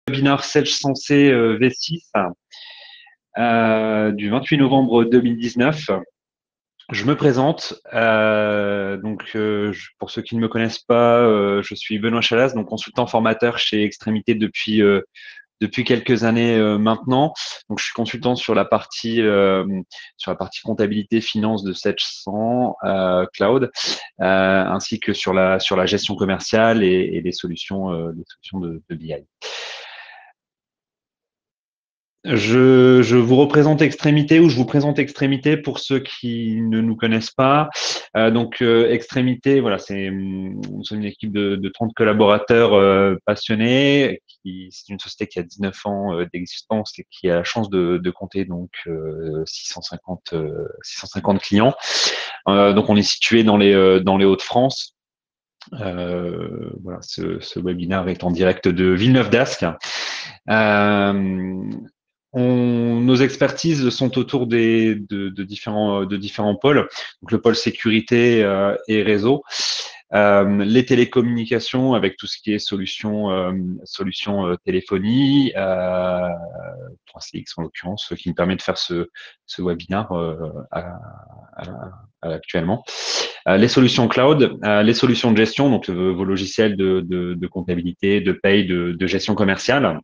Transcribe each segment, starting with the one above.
Webinaire Sage Sensei V6 du 28 novembre 2019. Je me présente. Pour ceux qui ne me connaissent pas, je suis Benoît Chalas, donc consultant formateur chez Extrémité depuis quelques années maintenant. Donc, je suis consultant sur la partie comptabilité finance de Sage 100 Cloud, ainsi que sur la gestion commerciale et les solutions de BI. Je vous représente Extrémité ou je vous présente Extrémité pour ceux qui ne nous connaissent pas. Extrémité, voilà, nous sommes une équipe de 30 collaborateurs passionnés. C'est une société qui a 19 ans d'existence et qui a la chance de compter donc 650 clients. Donc on est situé dans les Hauts-de-France. Voilà, ce webinaire est en direct de Villeneuve d'Ascq. Nos expertises sont autour de différents pôles. Donc, le pôle sécurité et réseau, les télécommunications avec tout ce qui est solutions téléphonie, 3CX en l'occurrence, qui me permet de faire ce webinaire actuellement. Les solutions cloud, les solutions de gestion, donc vos logiciels de comptabilité, de paye, de gestion commerciale,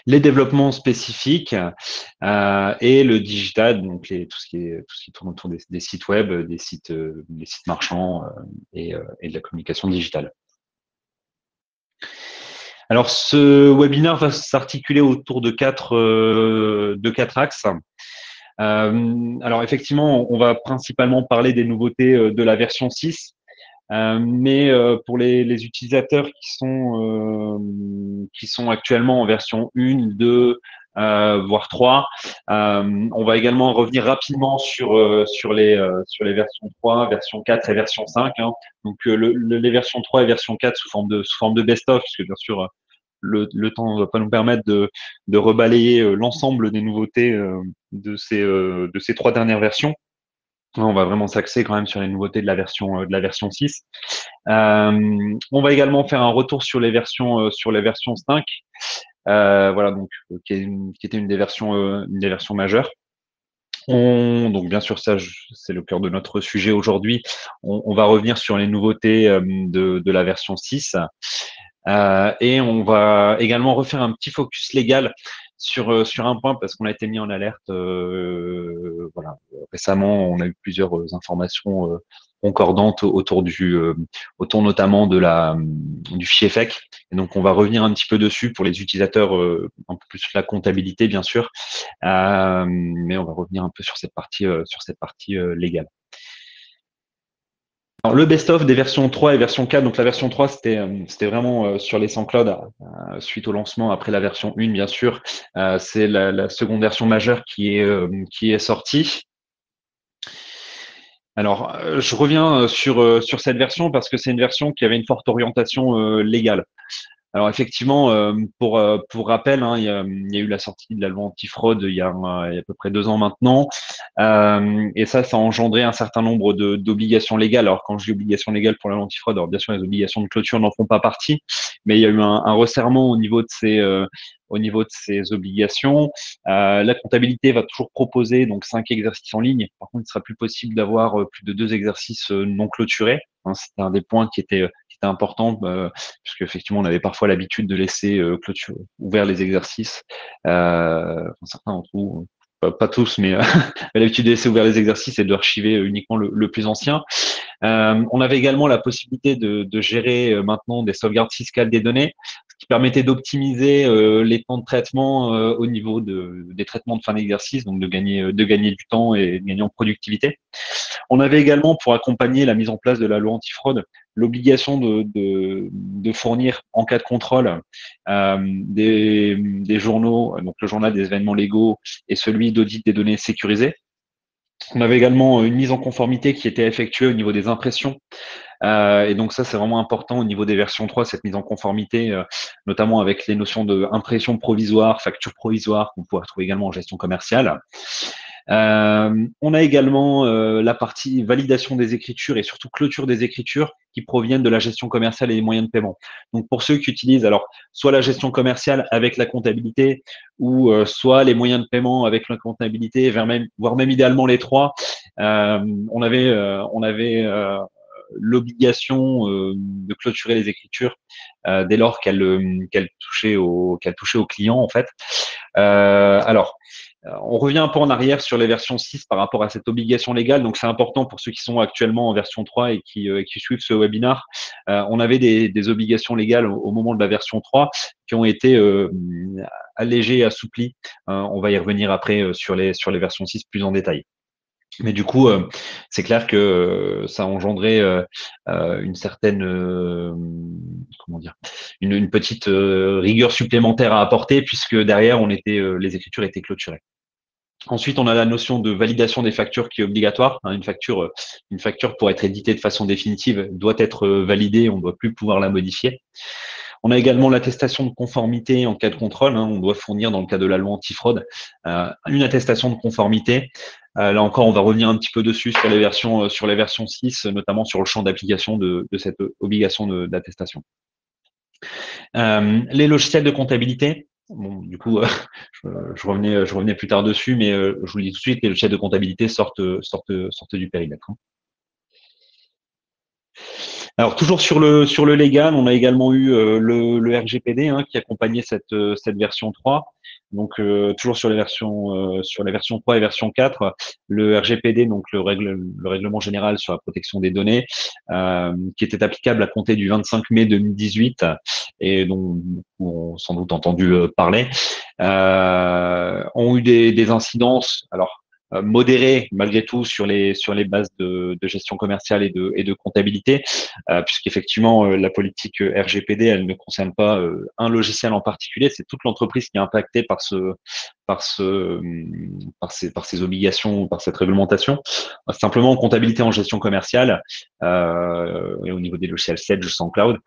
les développements spécifiques et le digital, donc tout ce qui tourne autour des sites web, des sites marchands et de la communication digitale. Alors, ce webinaire va s'articuler autour de quatre axes. Alors, effectivement, on va principalement parler des nouveautés de la version 6. Mais pour les utilisateurs qui sont actuellement en version 1, 2, voire 3, on va également revenir rapidement sur les versions 3, version 4 et version 5. Hein. Donc les versions 3 et version 4 sous forme de best-of, puisque bien sûr le temps ne va pas nous permettre de rebalayer l'ensemble des nouveautés de ces 3 dernières versions. On va vraiment s'axer quand même sur les nouveautés de la version 6. On va également faire un retour sur les versions 5. Voilà, donc qui était une des versions majeures. Donc bien sûr, ça c'est le cœur de notre sujet aujourd'hui. On va revenir sur les nouveautés de la version 6. Et on va également refaire un petit focus légal sur un point parce qu'on a été mis en alerte. Voilà, récemment, on a eu plusieurs informations concordantes autour notamment du fichier FEC. Et donc, on va revenir un petit peu dessus pour les utilisateurs, un peu plus la comptabilité, bien sûr, mais on va revenir un peu sur cette partie légale. Alors, le best-of des versions 3 et version 4, donc la version 3, c'était vraiment sur les SoundCloud, suite au lancement après la version 1, bien sûr. C'est la seconde version majeure qui est sortie. Alors, je reviens sur cette version parce que c'est une version qui avait une forte orientation légale. Alors effectivement, pour rappel, hein, il y a eu la sortie de la loi antifraude il y a à peu près 2 ans maintenant, et ça a engendré un certain nombre d'obligations légales. Alors quand je dis obligations légales pour la loi antifraude, alors bien sûr les obligations de clôture n'en font pas partie, mais il y a eu un resserrement au niveau de ces obligations. La comptabilité va toujours proposer donc 5 exercices en ligne. Par contre, il sera plus possible d'avoir plus de 2 exercices non clôturés. Hein, c'était un des points qui était important, puisque effectivement on avait parfois l'habitude de laisser ouvert les exercices. Certains d'entre vous, pas tous, mais l'habitude de laisser ouvert les exercices et de archiver uniquement le plus ancien. On avait également la possibilité de gérer maintenant des sauvegardes fiscales des données, ce qui permettait d'optimiser les temps de traitement au niveau des traitements de fin d'exercice, donc de gagner du temps et de gagner en productivité. On avait également, pour accompagner la mise en place de la loi antifraude, l'obligation de fournir, en cas de contrôle, des journaux, donc le journal des événements légaux et celui d'audit des données sécurisées. On avait également une mise en conformité qui était effectuée au niveau des impressions. Et donc ça, c'est vraiment important au niveau des versions 3, cette mise en conformité, notamment avec les notions d'impression provisoire, facture provisoire, qu'on pourra retrouver également en gestion commerciale. On a également la partie validation des écritures et surtout clôture des écritures qui proviennent de la gestion commerciale et des moyens de paiement. Donc pour ceux qui utilisent alors soit la gestion commerciale avec la comptabilité ou soit les moyens de paiement avec la comptabilité, voire même idéalement les trois, on avait l'obligation de clôturer les écritures dès lors qu'elles touchaient au client en fait. Alors, on revient un peu en arrière sur les versions 6 par rapport à cette obligation légale. Donc, c'est important pour ceux qui sont actuellement en version 3 et qui suivent ce webinar. On avait des obligations légales au moment de la version 3 qui ont été allégées, assouplies. On va y revenir après sur les versions 6 plus en détail. Mais du coup, c'est clair que ça a engendré une certaine, comment dire, une petite rigueur supplémentaire à apporter puisque derrière, les écritures étaient clôturées. Ensuite, on a la notion de validation des factures qui est obligatoire. Une facture pour être éditée de façon définitive doit être validée, on ne doit plus pouvoir la modifier. On a également l'attestation de conformité en cas de contrôle. On doit fournir, dans le cas de la loi antifraude, une attestation de conformité. Là encore, on va revenir un petit peu dessus sur les versions 6, notamment sur le champ d'application de cette obligation d'attestation. Les logiciels de comptabilité. Bon, du coup, je revenais plus tard dessus, mais je vous le dis tout de suite, les logiciels de comptabilité sortent du périmètre. Alors toujours sur le légal, on a également eu le RGPD qui accompagnait cette version 3. Donc toujours sur les versions 3 et version 4, le RGPD, donc le règlement général sur la protection des données, qui était applicable à compter du 25 mai 2018 et dont on a sans doute entendu parler, ont eu des incidences. Alors modéré malgré tout sur les bases de gestion commerciale et de comptabilité, puisqu'effectivement la politique RGPD elle ne concerne pas un logiciel en particulier, c'est toute l'entreprise qui est impactée par ces obligations, par cette réglementation. Simplement en comptabilité, en gestion commerciale et au niveau des logiciels Sage sans cloud,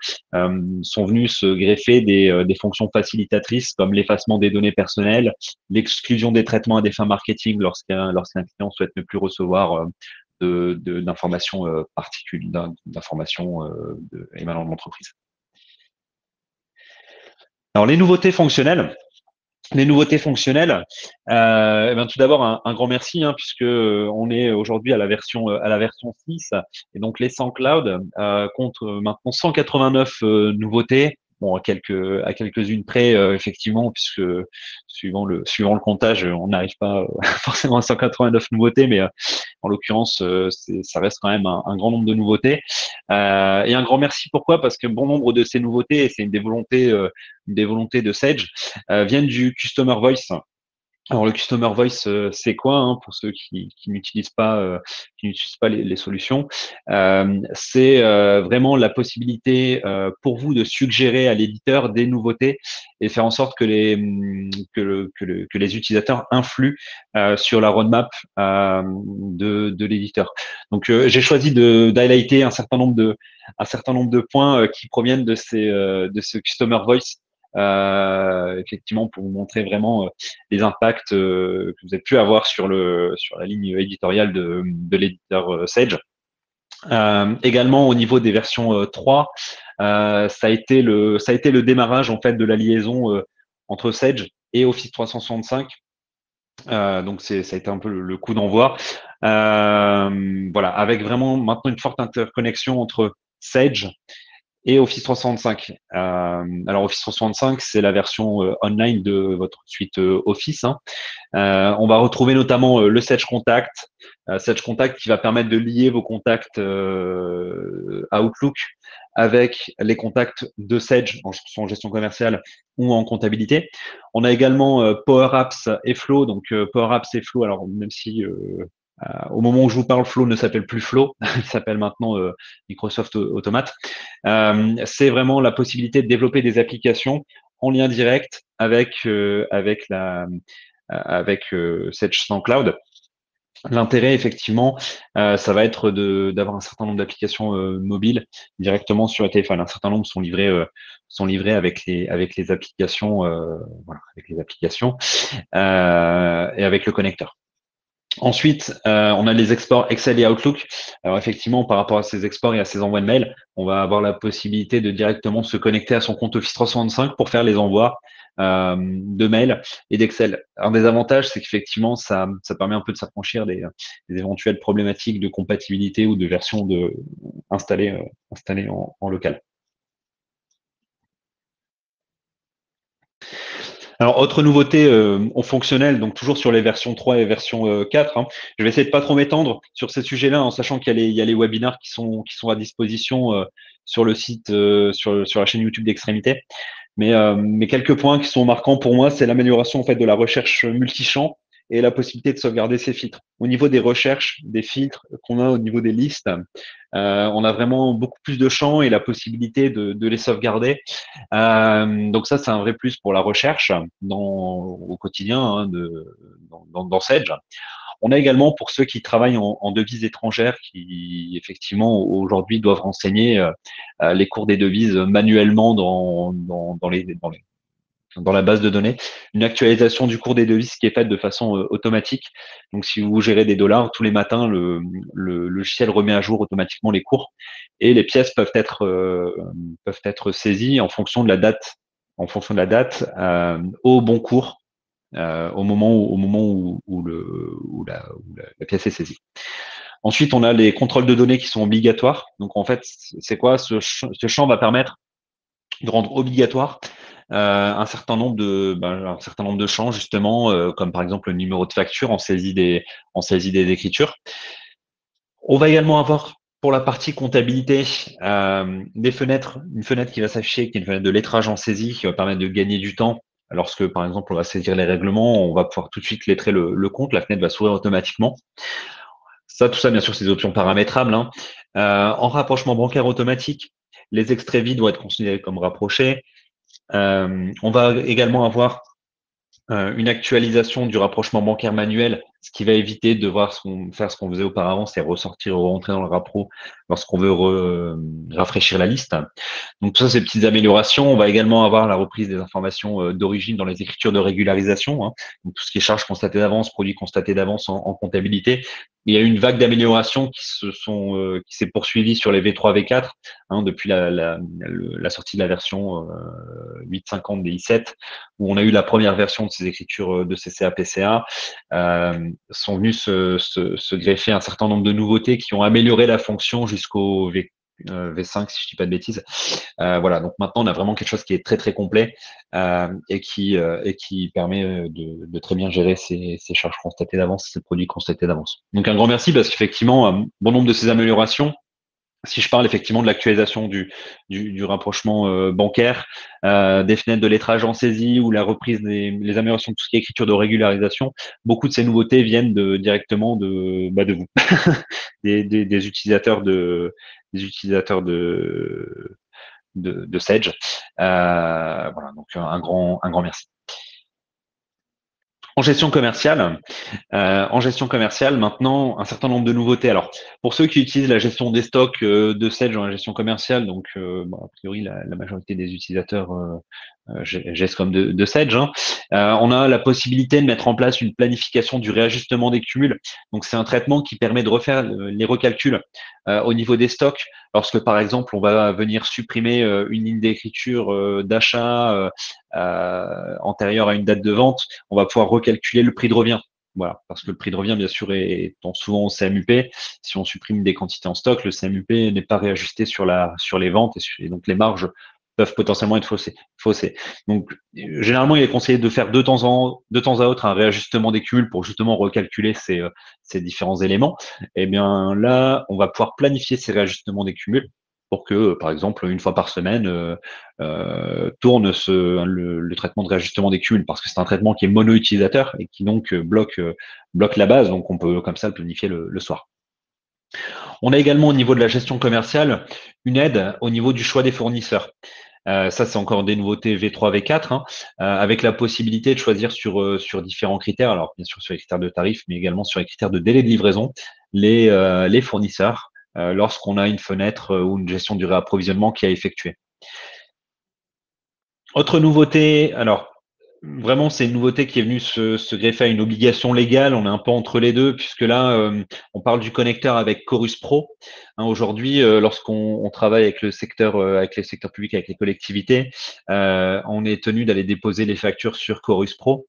sont venus se greffer des fonctions facilitatrices comme l'effacement des données personnelles, l'exclusion des traitements à des fins marketing lorsqu'un client souhaite ne plus recevoir d'informations émanant de l'entreprise. Alors les nouveautés fonctionnelles. Tout d'abord un grand merci puisque on est aujourd'hui à la version 6 et donc les 100 cloud comptent maintenant 189 nouveautés. Bon, à quelques-unes près, effectivement, puisque suivant le comptage, on n'arrive pas forcément à 189 nouveautés, mais en l'occurrence, ça reste quand même un grand nombre de nouveautés. Et un grand merci, pourquoi? Parce que bon nombre de ces nouveautés, et c'est une des volontés de Sage, viennent du Customer Voice. Alors le Customer Voice, c'est quoi pour ceux qui n'utilisent pas les solutions? C'est vraiment la possibilité pour vous de suggérer à l'éditeur des nouveautés et faire en sorte que les utilisateurs influent sur la roadmap de l'éditeur. Donc j'ai choisi d'highlighter un certain nombre de points qui proviennent de ce Customer Voice. Effectivement, pour vous montrer vraiment les impacts que vous avez pu avoir sur la ligne éditoriale de l'éditeur Sage. Également au niveau des versions 3, ça a été le démarrage en fait de la liaison entre Sage et Office 365. Donc ça a été un peu le coup d'envoi. Voilà, avec vraiment maintenant une forte interconnexion entre Sage et Office 365. Alors Office 365, c'est la version online de votre suite Office. On va retrouver notamment le Sage Contact, qui va permettre de lier vos contacts Outlook avec les contacts de Sage en gestion commerciale ou en comptabilité. On a également Power Apps et Flow. Donc Power Apps et Flow, alors même si au moment où je vous parle, Flow ne s'appelle plus Flow, il s'appelle maintenant Microsoft Automate. C'est vraiment la possibilité de développer des applications en lien direct avec Sage sans cloud. L'intérêt, effectivement, ça va être d'avoir un certain nombre d'applications mobiles directement sur le téléphone. Un certain nombre sont livrés avec les applications, et avec le connecteur. Ensuite, on a les exports Excel et Outlook. Alors effectivement, par rapport à ces exports et à ces envois de mails, on va avoir la possibilité de directement se connecter à son compte Office 365 pour faire les envois de mails et d'Excel. Un des avantages, c'est qu'effectivement, ça permet un peu de s'affranchir des éventuelles problématiques de compatibilité ou de version installées en local. Alors, autre nouveauté en fonctionnel, donc toujours sur les versions 3 et version 4, hein. Je vais essayer de pas trop m'étendre sur ces sujets-là, en sachant qu'il y a les webinaires qui sont à disposition sur le site, sur la chaîne YouTube d'Extrémité. Mais quelques points qui sont marquants pour moi, c'est l'amélioration en fait de la recherche multichamp et la possibilité de sauvegarder ces filtres. Au niveau des recherches, des filtres qu'on a au niveau des listes, on a vraiment beaucoup plus de champs et la possibilité de les sauvegarder. Donc ça, c'est un vrai plus pour la recherche au quotidien dans Sage. On a également pour ceux qui travaillent en devises étrangères, qui effectivement aujourd'hui doivent renseigner les cours des devises manuellement dans la base de données, une actualisation du cours des devises qui est faite de façon automatique. Donc, si vous gérez des dollars, tous les matins, le logiciel remet à jour automatiquement les cours et les pièces peuvent être saisies en fonction de la date au bon cours au moment où la pièce est saisie. Ensuite, on a les contrôles de données qui sont obligatoires. Donc, en fait, c'est quoi ce champ va permettre de rendre obligatoire un certain nombre de champs justement, comme par exemple le numéro de facture en saisie des écritures. On va également avoir pour la partie comptabilité une fenêtre qui va s'afficher, qui est une fenêtre de lettrage en saisie, qui va permettre de gagner du temps. Lorsque, par exemple, on va saisir les règlements, on va pouvoir tout de suite lettrer le compte, la fenêtre va s'ouvrir automatiquement. Tout ça, bien sûr, c'est des options paramétrables, hein. En rapprochement bancaire automatique, les extraits vides vont être considérés comme rapprochés. On va également avoir une actualisation du rapprochement bancaire manuel, ce qui va éviter de faire ce qu'on faisait auparavant, c'est ressortir ou rentrer dans le rappro lorsqu'on veut rafraîchir la liste. Donc tout ça, ces petites améliorations. On va également avoir la reprise des informations d'origine dans les écritures de régularisation, hein. Donc tout ce qui est charges constatées d'avance, produits constatés d'avance en comptabilité. Il y a eu une vague d'améliorations qui s'est poursuivie sur les V3, V4, hein, depuis la sortie de la version 8.50 des i7, où on a eu la première version de ces écritures de CCA, PCA. Sont venus se greffer un certain nombre de nouveautés qui ont amélioré la fonction jusqu'au V5, si je dis pas de bêtises. Voilà, donc maintenant on a vraiment quelque chose qui est très très complet et qui permet de très bien gérer ces charges constatées d'avance, ces produits constatés d'avance. Donc un grand merci parce qu'effectivement, un bon nombre de ces améliorations, si je parle effectivement de l'actualisation du rapprochement bancaire, des fenêtres de lettrage en saisie ou la reprise les améliorations de tout ce qui est écriture de régularisation, beaucoup de ces nouveautés viennent directement de vous, des utilisateurs de Sage. Voilà, donc un grand merci. En gestion commerciale, maintenant, un certain nombre de nouveautés. Alors, pour ceux qui utilisent la gestion des stocks de Sage dans la gestion commerciale, donc a priori la majorité des utilisateurs GESCOM de Sage, hein, on a la possibilité de mettre en place une planification du réajustement des cumuls. Donc, c'est un traitement qui permet de refaire les recalculs au niveau des stocks. Lorsque, par exemple, on va venir supprimer une ligne d'écriture d'achat antérieure à une date de vente, on va pouvoir recalculer le prix de revient. Voilà, parce que le prix de revient, bien sûr, étant souvent au CMUP. Si on supprime des quantités en stock, le CMUP n'est pas réajusté sur les ventes et donc les marges peuvent potentiellement être faussées. Donc, généralement, il est conseillé de faire de temps à autre un réajustement des cumuls pour justement recalculer ces différents éléments. Et bien là, on va pouvoir planifier ces réajustements des cumuls pour que, par exemple, une fois par semaine, tourne le traitement de réajustement des cumuls, parce que c'est un traitement qui est mono-utilisateur et qui donc bloque la base, donc on peut comme ça le planifier le soir. On a également au niveau de la gestion commerciale une aide au niveau du choix des fournisseurs. Ça, c'est encore des nouveautés V3, V4, hein, avec la possibilité de choisir sur différents critères. Alors, bien sûr, sur les critères de tarif, mais également sur les critères de délai de livraison, les fournisseurs, lorsqu'on a une fenêtre ou une gestion du réapprovisionnement qui a effectué. Autre nouveauté, alors, Vraiment, c'est une nouveauté qui est venue se greffer à une obligation légale. On est un peu entre les deux, puisque là, on parle du connecteur avec Chorus Pro. Hein, aujourd'hui, lorsqu'on travaille avec le secteur, avec les secteurs publics, avec les collectivités, on est tenu d'aller déposer les factures sur Chorus Pro.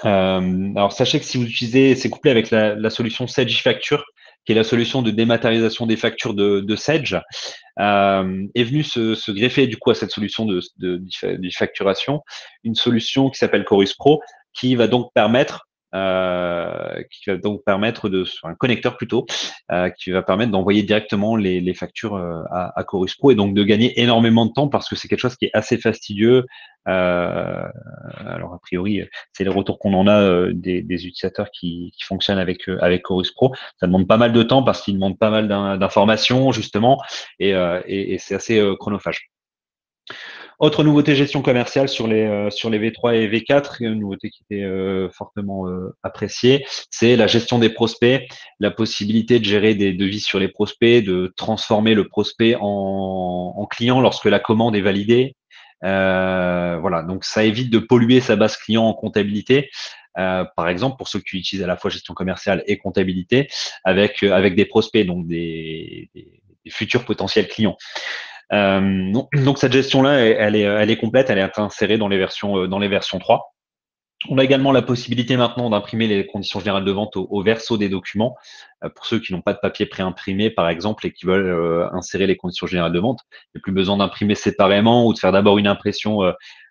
Alors, sachez que si vous utilisez, c'est couplé avec la solution Sage Facture, qui est la solution de dématérialisation des factures de Sage, est venu se greffer du coup à cette solution de facturation, une solution qui s'appelle Chorus Pro, qui va donc permettre un connecteur plutôt, qui va permettre d'envoyer directement les factures à Chorus Pro et donc de gagner énormément de temps parce que c'est quelque chose qui est assez fastidieux. Alors a priori, c'est les retours qu'on en a des utilisateurs qui fonctionnent avec Chorus Pro. Ça demande pas mal de temps parce qu'il demande pas mal d'informations justement et c'est assez chronophage. Autre nouveauté gestion commerciale sur les V3 et V4, une nouveauté qui était fortement appréciée, c'est la gestion des prospects, la possibilité de gérer des devis sur les prospects, de transformer le prospect en client lorsque la commande est validée. Voilà, donc ça évite de polluer sa base client en comptabilité. Par exemple, pour ceux qui utilisent à la fois gestion commerciale et comptabilité, avec des prospects, donc des futurs potentiels clients. Donc cette gestion-là, elle est complète, elle est insérée dans les versions 3. On a également la possibilité maintenant d'imprimer les conditions générales de vente au verso des documents. Pour ceux qui n'ont pas de papier préimprimé, par exemple, et qui veulent insérer les conditions générales de vente, il n'y a plus besoin d'imprimer séparément ou de faire d'abord une impression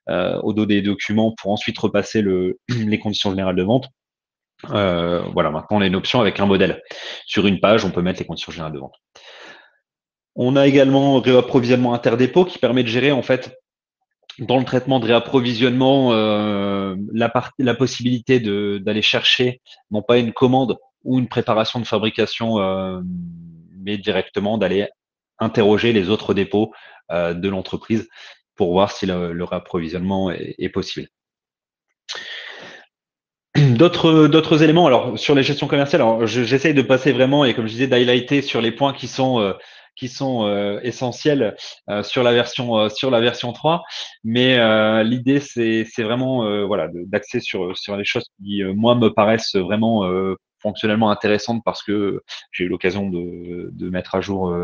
au dos des documents pour ensuite repasser les conditions générales de vente. Voilà, maintenant on a une option avec un modèle. Sur une page, on peut mettre les conditions générales de vente. On a également réapprovisionnement interdépôt qui permet de gérer en fait dans le traitement de réapprovisionnement la possibilité d'aller chercher non pas une commande ou une préparation de fabrication, mais directement d'aller interroger les autres dépôts de l'entreprise pour voir si le réapprovisionnement est possible. D'autres éléments, alors sur les gestions commerciales, j'essaye de passer vraiment, et comme je disais, d'highlighter sur les points qui sont essentiels sur la version 3. Mais l'idée, c'est vraiment voilà, d'axer sur les choses qui, moi, me paraissent vraiment fonctionnellement intéressantes parce que j'ai eu l'occasion de mettre à jour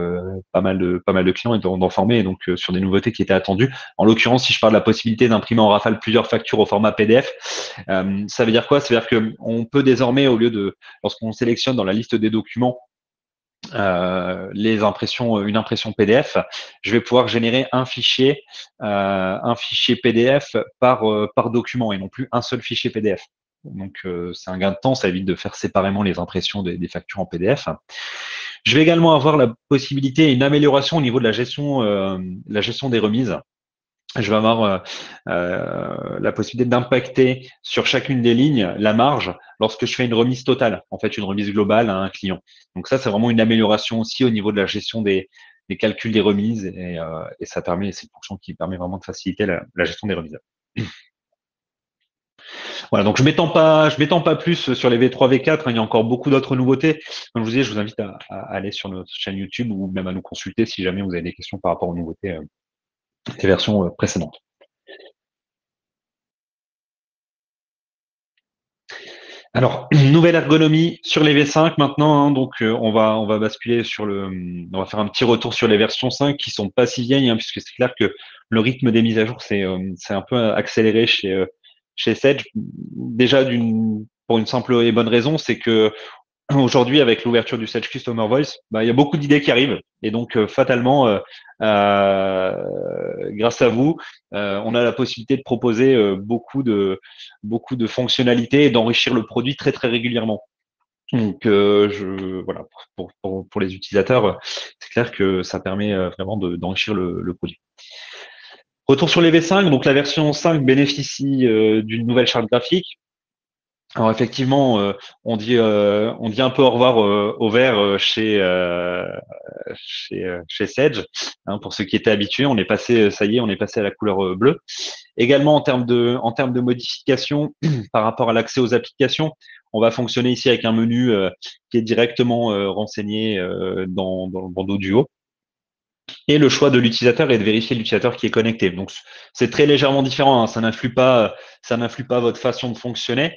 pas mal de clients et d'en former, et donc sur des nouveautés qui étaient attendues. En l'occurrence, si je parle de la possibilité d'imprimer en rafale plusieurs factures au format PDF, ça veut dire quoi? Ça veut dire qu'on peut désormais, au lieu de, lorsqu'on sélectionne dans la liste des documents une impression PDF, je vais pouvoir générer un fichier PDF par document et non plus un seul fichier PDF. Donc c'est un gain de temps, ça évite de faire séparément les impressions des factures en PDF. Je vais également avoir la possibilité et une amélioration au niveau de la gestion des remises. Je vais avoir la possibilité d'impacter sur chacune des lignes la marge lorsque je fais une remise totale, en fait une remise globale à un client. Donc ça, c'est vraiment une amélioration aussi au niveau de la gestion des calculs des remises et ça permet, c'est une fonction qui permet vraiment de faciliter la gestion des remises. Voilà, donc je m'étends pas plus sur les V3, V4, hein, il y a encore beaucoup d'autres nouveautés. Comme je vous disais, je vous invite à aller sur notre chaîne YouTube ou même à nous consulter si jamais vous avez des questions par rapport aux nouveautés des versions précédentes. Alors, nouvelle ergonomie sur les V5 maintenant, hein, donc on va basculer on va faire un petit retour sur les versions 5 qui sont pas si vieilles, hein, puisque c'est clair que le rythme des mises à jour c'est un peu accéléré chez Sage. Déjà pour une simple et bonne raison, c'est que aujourd'hui, avec l'ouverture du Sage Customer Voice, bah, il y a beaucoup d'idées qui arrivent. Et donc, fatalement, grâce à vous, on a la possibilité de proposer beaucoup de fonctionnalités et d'enrichir le produit très, très régulièrement. Donc, voilà, pour les utilisateurs, c'est clair que ça permet vraiment d'enrichir le produit. Retour sur les V5, donc la version 5 bénéficie d'une nouvelle charte graphique. Alors effectivement, on dit un peu au revoir au vert chez Sage. Hein, pour ceux qui étaient habitués, on est passé, ça y est, on est passé à la couleur bleue. Également en termes de modification par rapport à l'accès aux applications, on va fonctionner ici avec un menu qui est directement renseigné dans le bandeau du haut. Et le choix de l'utilisateur est de vérifier l'utilisateur qui est connecté. Donc, c'est très légèrement différent, hein. Ça n'influe pas votre façon de fonctionner.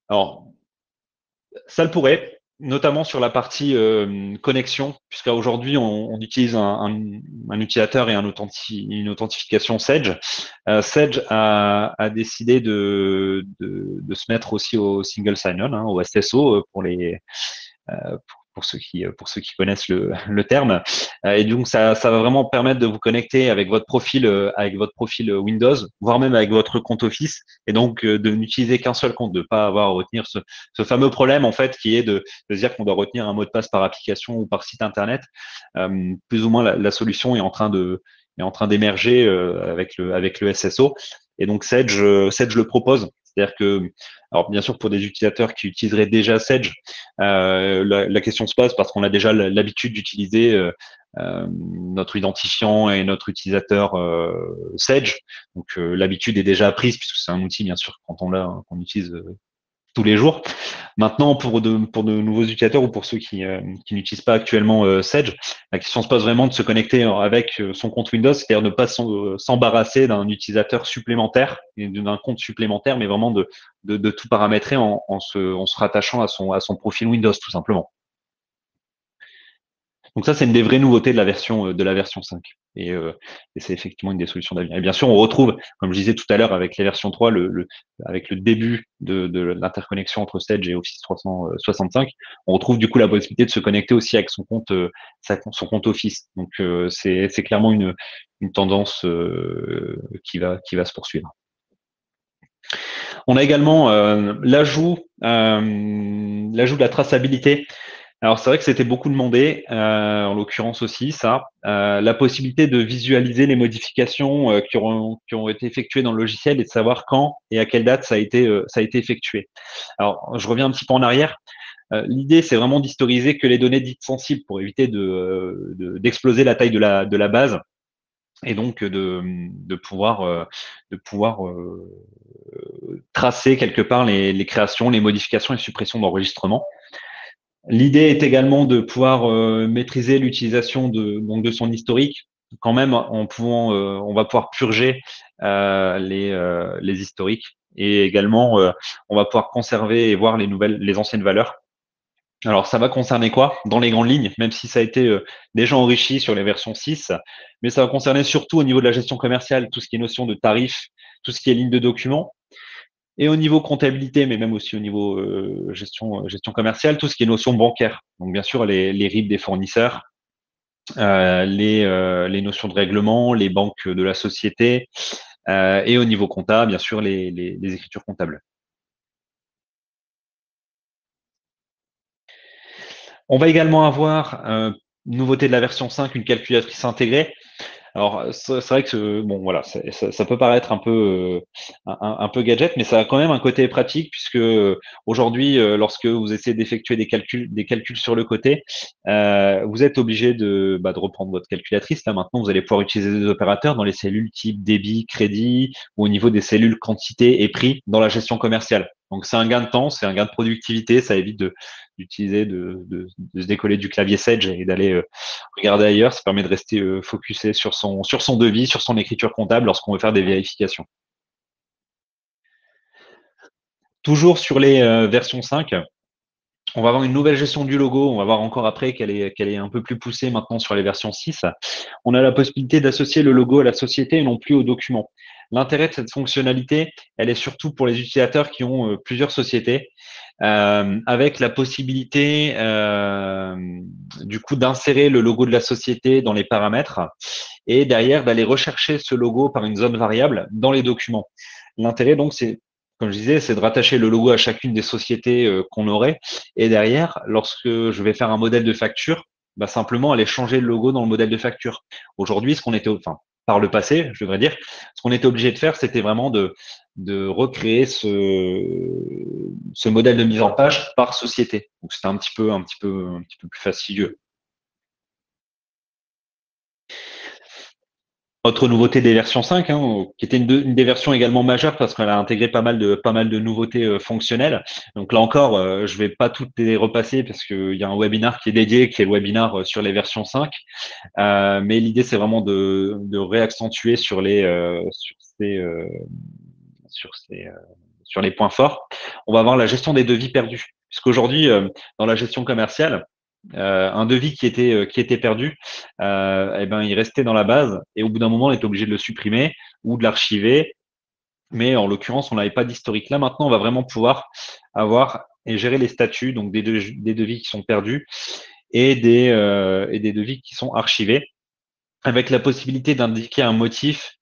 Alors, ça le pourrait, notamment sur la partie connexion, puisqu'à aujourd'hui, on utilise un utilisateur et une authentification Sage. Sage a décidé de se mettre aussi au single sign-on, hein, au SSO, pour ceux qui connaissent le terme. Et donc, ça va vraiment permettre de vous connecter avec votre profil Windows, voire même avec votre compte Office, et donc de n'utiliser qu'un seul compte, de ne pas avoir à retenir ce fameux problème, en fait, qui est de se dire qu'on doit retenir un mot de passe par application ou par site Internet. Plus ou moins, la solution est en train d'émerger avec le SSO. Et donc, Sage le propose. C'est-à-dire que, alors bien sûr, pour des utilisateurs qui utiliseraient déjà Sage, la question se pose parce qu'on a déjà l'habitude d'utiliser notre identifiant et notre utilisateur Sage. Donc l'habitude est déjà prise puisque c'est un outil bien sûr quand on l'a qu'on utilise tous les jours. Maintenant, pour de nouveaux utilisateurs ou pour ceux qui n'utilisent pas actuellement Sage, la question se pose vraiment de se connecter avec son compte Windows, c'est-à-dire ne pas s'embarrasser d'un utilisateur supplémentaire, d'un compte supplémentaire, mais vraiment de tout paramétrer en se rattachant à son profil Windows, tout simplement. Donc ça, c'est une des vraies nouveautés de la version 5. Et c'est effectivement une des solutions d'avenir. Et bien sûr, on retrouve, comme je disais tout à l'heure, avec les versions 3, avec le début de l'interconnexion entre Sage et Office 365, on retrouve du coup la possibilité de se connecter aussi avec son compte Office. Donc c'est clairement une tendance qui va se poursuivre. On a également l'ajout de la traçabilité. Alors c'est vrai que c'était beaucoup demandé, en l'occurrence aussi ça, la possibilité de visualiser les modifications qui ont été effectuées dans le logiciel et de savoir quand et à quelle date ça a été effectué. Alors je reviens un petit peu en arrière. L'idée c'est vraiment d'historiser que les données dites sensibles pour éviter d'exploser la taille de la base et donc de pouvoir tracer quelque part les créations, les modifications et suppressions d'enregistrements. L'idée est également de pouvoir maîtriser l'utilisation de son historique. Quand même, on va pouvoir purger les historiques et également on va pouvoir conserver et voir les anciennes valeurs. Alors, ça va concerner quoi? Dans les grandes lignes, même si ça a été déjà enrichi sur les versions 6, mais ça va concerner surtout au niveau de la gestion commerciale, tout ce qui est notion de tarif, tout ce qui est ligne de documents, et au niveau comptabilité, mais même aussi au niveau gestion commerciale, tout ce qui est notion bancaire. Donc, bien sûr, les RIB des fournisseurs, les notions de règlement, les banques de la société, et au niveau comptable, bien sûr, les écritures comptables. On va également avoir, nouveauté de la version 5, une calculatrice intégrée. Alors, c'est vrai que bon, voilà, ça peut paraître un peu un peu gadget, mais ça a quand même un côté pratique puisque aujourd'hui, lorsque vous essayez d'effectuer des calculs sur le côté, vous êtes obligé de reprendre votre calculatrice. Là maintenant, vous allez pouvoir utiliser des opérateurs dans les cellules type débit, crédit, ou au niveau des cellules quantité et prix dans la gestion commerciale. Donc c'est un gain de temps, c'est un gain de productivité, ça évite d'utiliser de se décoller du clavier Sage et d'aller regarder ailleurs. Ça permet de rester focusé sur son devis, sur son écriture comptable lorsqu'on veut faire des vérifications. Toujours sur les versions 5, on va avoir une nouvelle gestion du logo. On va voir encore après qu'elle est un peu plus poussée maintenant sur les versions 6. On a la possibilité d'associer le logo à la société et non plus au document. L'intérêt de cette fonctionnalité, elle est surtout pour les utilisateurs qui ont plusieurs sociétés, avec la possibilité du coup d'insérer le logo de la société dans les paramètres et derrière d'aller rechercher ce logo par une zone variable dans les documents. L'intérêt donc c'est, comme je disais, c'est de rattacher le logo à chacune des sociétés qu'on aurait et derrière, lorsque je vais faire un modèle de facture, bah, simplement aller changer le logo dans le modèle de facture. Aujourd'hui, enfin, par le passé, je devrais dire, ce qu'on était obligé de faire, c'était vraiment de recréer ce modèle de mise en page par société. Donc c'était un petit peu plus fastidieux. Autre nouveauté des versions 5, qui était une des versions également majeures parce qu'elle a intégré pas mal de nouveautés fonctionnelles. Donc là encore, je vais pas toutes les repasser parce qu'il y a un webinar qui est dédié, qui est le webinar sur les versions 5. Mais l'idée, c'est vraiment de réaccentuer sur ces, sur les points forts. On va avoir la gestion des devis perdus. Puisqu'aujourd'hui, dans la gestion commerciale, un devis qui était perdu, eh ben, il restait dans la base et au bout d'un moment, on était obligé de le supprimer ou de l'archiver. Mais en l'occurrence, on n'avait pas d'historique. Là, maintenant, on va vraiment pouvoir avoir et gérer les statuts, donc des devis qui sont perdus et des devis qui sont archivés avec la possibilité d'indiquer un motif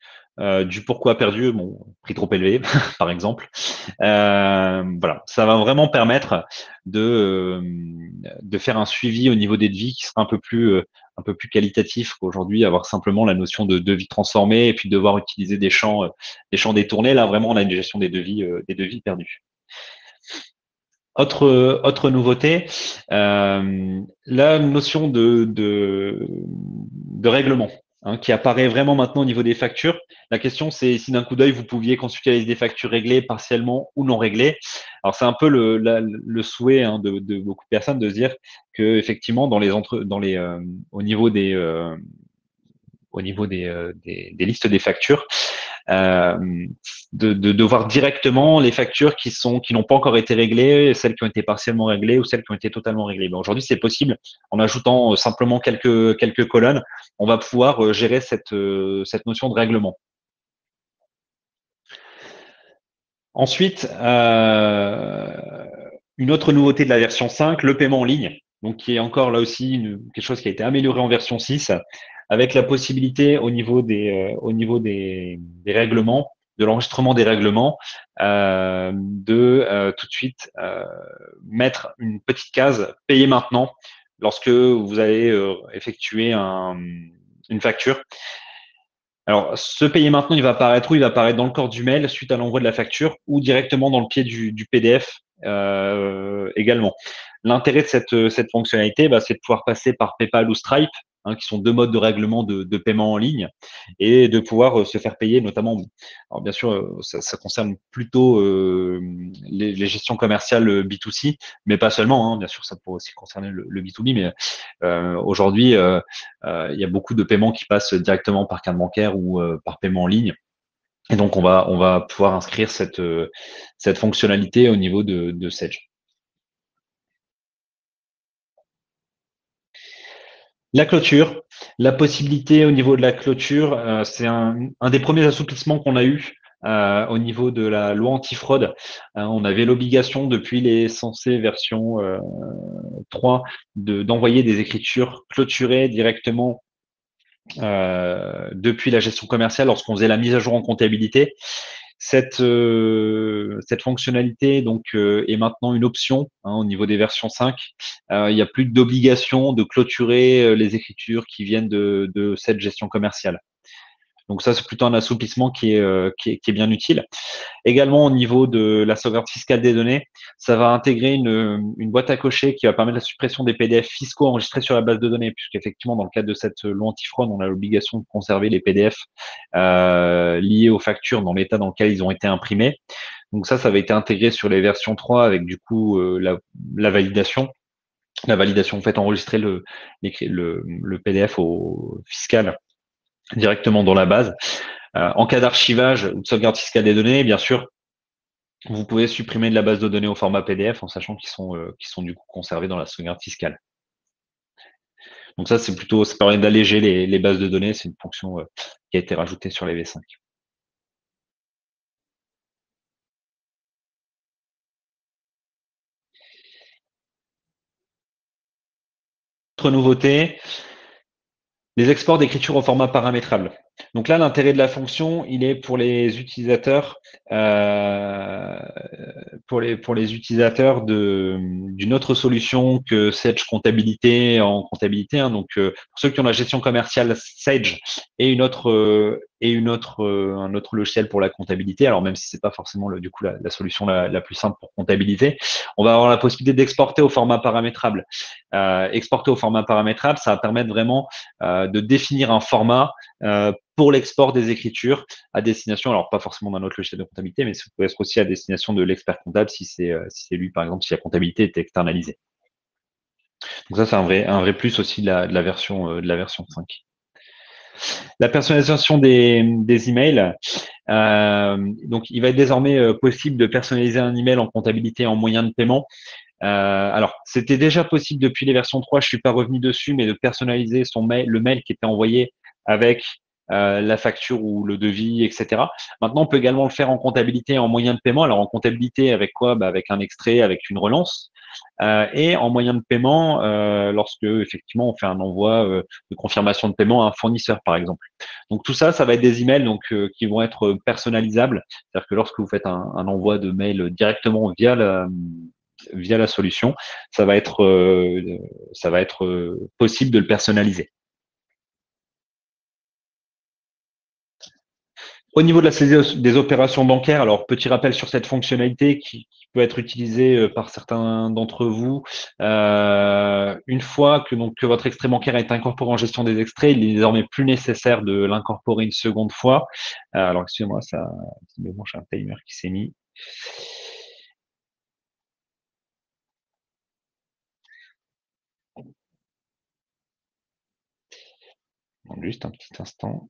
du pourquoi perdu, bon, prix trop élevé, par exemple. Voilà, ça va vraiment permettre de faire un suivi au niveau des devis qui sera un peu plus qualitatif qu'aujourd'hui, avoir simplement la notion de devis transformé et puis devoir utiliser des champs détournés. Là, vraiment, on a une gestion des devis perdus. Autre nouveauté, la notion de règlement, qui apparaît vraiment maintenant au niveau des factures. La question, c'est si d'un coup d'œil, vous pouviez consulter la liste des factures réglées partiellement ou non réglées. Alors, c'est un peu le souhait de beaucoup de personnes de se dire que effectivement, au niveau des listes des factures, euh, de voir directement les factures qui n'ont pas encore été réglées, celles qui ont été partiellement réglées ou celles qui ont été totalement réglées. Ben, aujourd'hui, c'est possible en ajoutant simplement quelques colonnes. On va pouvoir gérer cette notion de règlement. Ensuite, une autre nouveauté de la version 5, le paiement en ligne, donc qui est encore là aussi quelque chose qui a été amélioré en version 6, avec la possibilité au niveau des règlements, de l'enregistrement des règlements, de tout de suite mettre une petite case payer maintenant lorsque vous allez effectuer une facture. Alors, ce payer maintenant, il va apparaître où? Il va apparaître dans le corps du mail suite à l'envoi de la facture ou directement dans le pied du PDF également. L'intérêt de cette fonctionnalité, c'est de pouvoir passer par PayPal ou Stripe, qui sont deux modes de règlement de paiement en ligne, et de pouvoir se faire payer, notamment. Alors bien sûr, ça concerne plutôt les gestions commerciales B2C, mais pas seulement. Bien sûr, ça pourrait aussi concerner le B2B, mais aujourd'hui, il y a beaucoup de paiements qui passent directement par carte bancaire ou par paiement en ligne. Et donc, on va pouvoir inscrire cette fonctionnalité au niveau de Sage. La clôture, la possibilité au niveau de la clôture, c'est un des premiers assouplissements qu'on a eu au niveau de la loi antifraude. On avait l'obligation depuis les censés version 3 d'envoyer des écritures clôturées directement depuis la gestion commerciale lorsqu'on faisait la mise à jour en comptabilité. Cette fonctionnalité donc est maintenant une option au niveau des versions 5. Il n'y a plus d'obligation de clôturer les écritures qui viennent de cette gestion commerciale. Donc ça, c'est plutôt un assouplissement qui est bien utile. Également, au niveau de la sauvegarde fiscale des données, ça va intégrer une boîte à cocher qui va permettre la suppression des PDF fiscaux enregistrés sur la base de données, puisqu'effectivement, dans le cadre de cette loi antifraude, on a l'obligation de conserver les PDF liés aux factures dans l'état dans lequel ils ont été imprimés. Donc ça va être intégré sur les versions 3 avec du coup la validation. La validation, en fait, enregistrer le PDF au fiscal directement dans la base. En cas d'archivage ou de sauvegarde fiscale des données, bien sûr, vous pouvez supprimer de la base de données au format PDF en sachant qu'ils sont du coup conservés dans la sauvegarde fiscale. Donc ça, ça permet d'alléger les bases de données. C'est une fonction qui a été rajoutée sur les V5. Autre nouveauté, les exports d'écriture au format paramétrable. Donc là, l'intérêt de la fonction, il est pour les utilisateurs pour les utilisateurs d'une autre solution que Sage Comptabilité en comptabilité. Hein. Donc, pour ceux qui ont la gestion commerciale, Sage et un autre logiciel pour la comptabilité. Alors, même si c'est pas forcément du coup la solution la plus simple pour comptabilité, on va avoir la possibilité d'exporter au format paramétrable. Exporter au format paramétrable, ça va permettre vraiment de définir un format pour l'export des écritures à destination, alors pas forcément d'un autre logiciel de comptabilité, mais ça peut être aussi à destination de l'expert comptable si c'est lui, par exemple, si la comptabilité est externalisée. Donc ça, c'est un vrai plus aussi de la version 5. La personnalisation des emails. Donc, il va être désormais possible de personnaliser un email en comptabilité en moyen de paiement. Alors, c'était déjà possible depuis les versions 3, je suis pas revenu dessus, mais de personnaliser son mail, le mail qui était envoyé avec la facture ou le devis, etc. Maintenant, on peut également le faire en comptabilité en moyen de paiement. Alors, en comptabilité, avec quoi? Avec un extrait, avec une relance. Et en moyen de paiement, lorsque effectivement on fait un envoi de confirmation de paiement à un fournisseur, par exemple. Donc tout ça, ça va être des emails donc qui vont être personnalisables. C'est-à-dire que lorsque vous faites un envoi de mail directement via la solution, ça va être possible de le personnaliser. Au niveau de la saisie des opérations bancaires, alors petit rappel sur cette fonctionnalité qui peut être utilisée par certains d'entre vous. Une fois que votre extrait bancaire est incorporé en gestion des extraits, il est désormais plus nécessaire de l'incorporer une seconde fois. Alors excusez-moi, ça, mais bon, j'ai un timer qui s'est mis. Donc, juste un petit instant.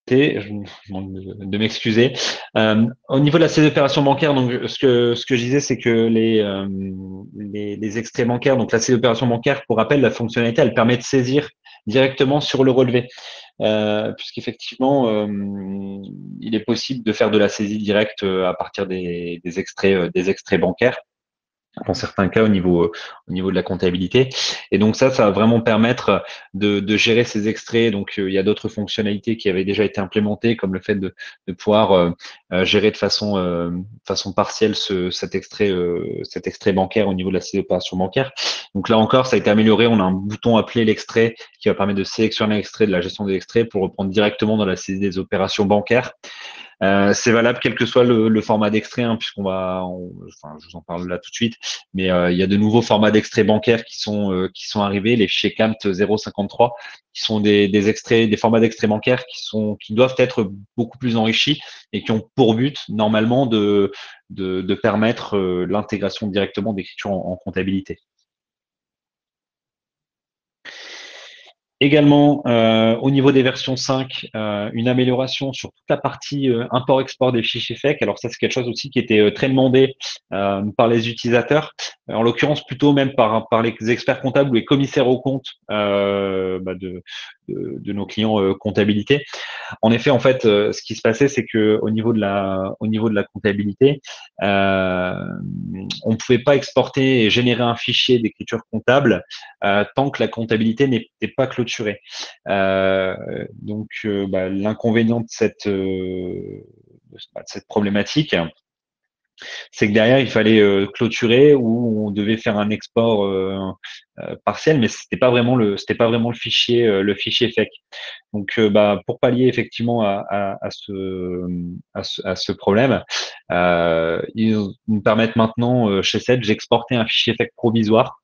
Je vous demande de m'excuser. Au niveau de la saisie d'opération bancaire, donc ce que je disais, c'est que les extraits bancaires, donc la saisie d'opération bancaire, pour rappel, la fonctionnalité, elle permet de saisir directement sur le relevé, puisqu'effectivement, il est possible de faire de la saisie directe à partir des extraits bancaires dans certains cas au niveau de la comptabilité. Et donc ça va vraiment permettre de gérer ces extraits. Donc il y a d'autres fonctionnalités qui avaient déjà été implémentées, comme le fait de pouvoir gérer de façon partielle cet extrait bancaire au niveau de la saisie d'opération bancaire. Donc là encore, ça a été amélioré. On a un bouton appelé l'extrait qui va permettre de sélectionner l'extrait de la gestion des extraits pour reprendre directement dans la saisie des opérations bancaires. C'est valable quel que soit le format d'extrait, hein, enfin, je vous en parle là tout de suite, mais il y a de nouveaux formats d'extraits bancaires qui sont arrivés, les fichiers CAMT 053, qui sont des extraits, des formats d'extraits bancaires qui doivent être beaucoup plus enrichis et qui ont pour but normalement de permettre l'intégration directement d'écriture en comptabilité. Également, au niveau des versions 5, une amélioration sur toute la partie import-export des fichiers FEC. Alors ça, c'est quelque chose aussi qui était très demandé par les utilisateurs, en l'occurrence plutôt même par les experts comptables ou les commissaires aux comptes de nos clients comptabilité. En effet, en fait, ce qui se passait, c'est que au niveau de la comptabilité, on ne pouvait pas exporter et générer un fichier d'écriture comptable tant que la comptabilité n'était pas clôturée. L'inconvénient de cette problématique, c'est que derrière, il fallait clôturer ou on devait faire un export partiel, mais c'était pas vraiment le fichier FEC. Donc, pour pallier effectivement à ce problème, ils nous permettent maintenant chez Sage d'exporter un fichier FEC provisoire.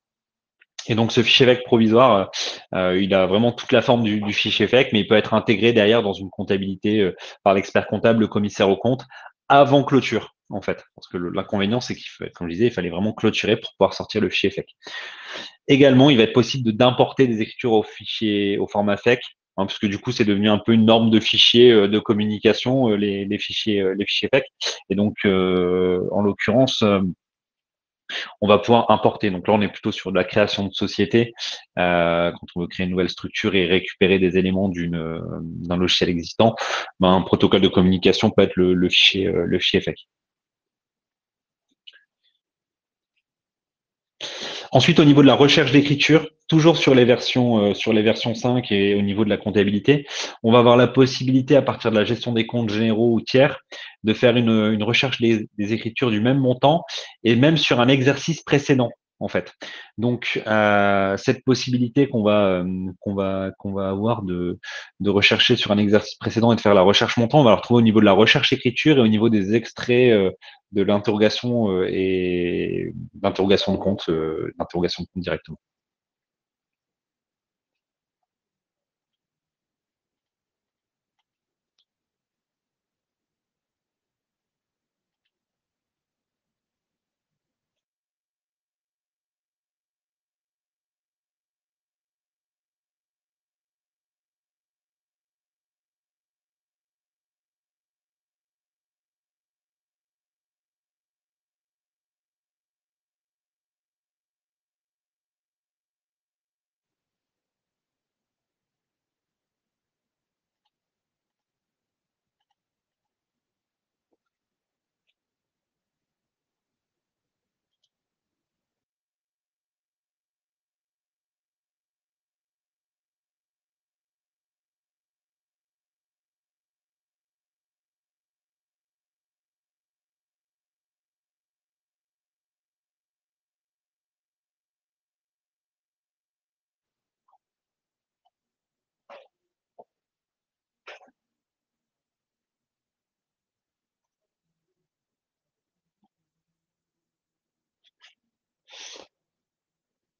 Et donc, ce fichier FEC provisoire, il a vraiment toute la forme du fichier FEC, mais il peut être intégré derrière dans une comptabilité par l'expert comptable, le commissaire aux comptes, avant clôture, en fait. Parce que l'inconvénient, c'est comme je disais, il fallait vraiment clôturer pour pouvoir sortir le fichier FEC. Également, il va être possible d'importer des écritures au format FEC, hein, parce que du coup, c'est devenu un peu une norme de fichier de communication, les fichiers FEC. Et donc, en l'occurrence, on va pouvoir importer. Donc là, on est plutôt sur de la création de société, quand on veut créer une nouvelle structure et récupérer des éléments d'un logiciel existant. Ben, un protocole de communication peut être le fichier FAQ. Ensuite, au niveau de la recherche d'écriture, toujours sur les versions 5 et au niveau de la comptabilité, on va avoir la possibilité, à partir de la gestion des comptes généraux ou tiers, de faire une recherche des écritures du même montant et même sur un exercice précédent, en fait. Donc, cette possibilité qu'on va avoir de rechercher sur un exercice précédent et de faire la recherche montant, on va la retrouver au niveau de la recherche écriture et au niveau des extraits de l'interrogation et d'interrogation de compte directement.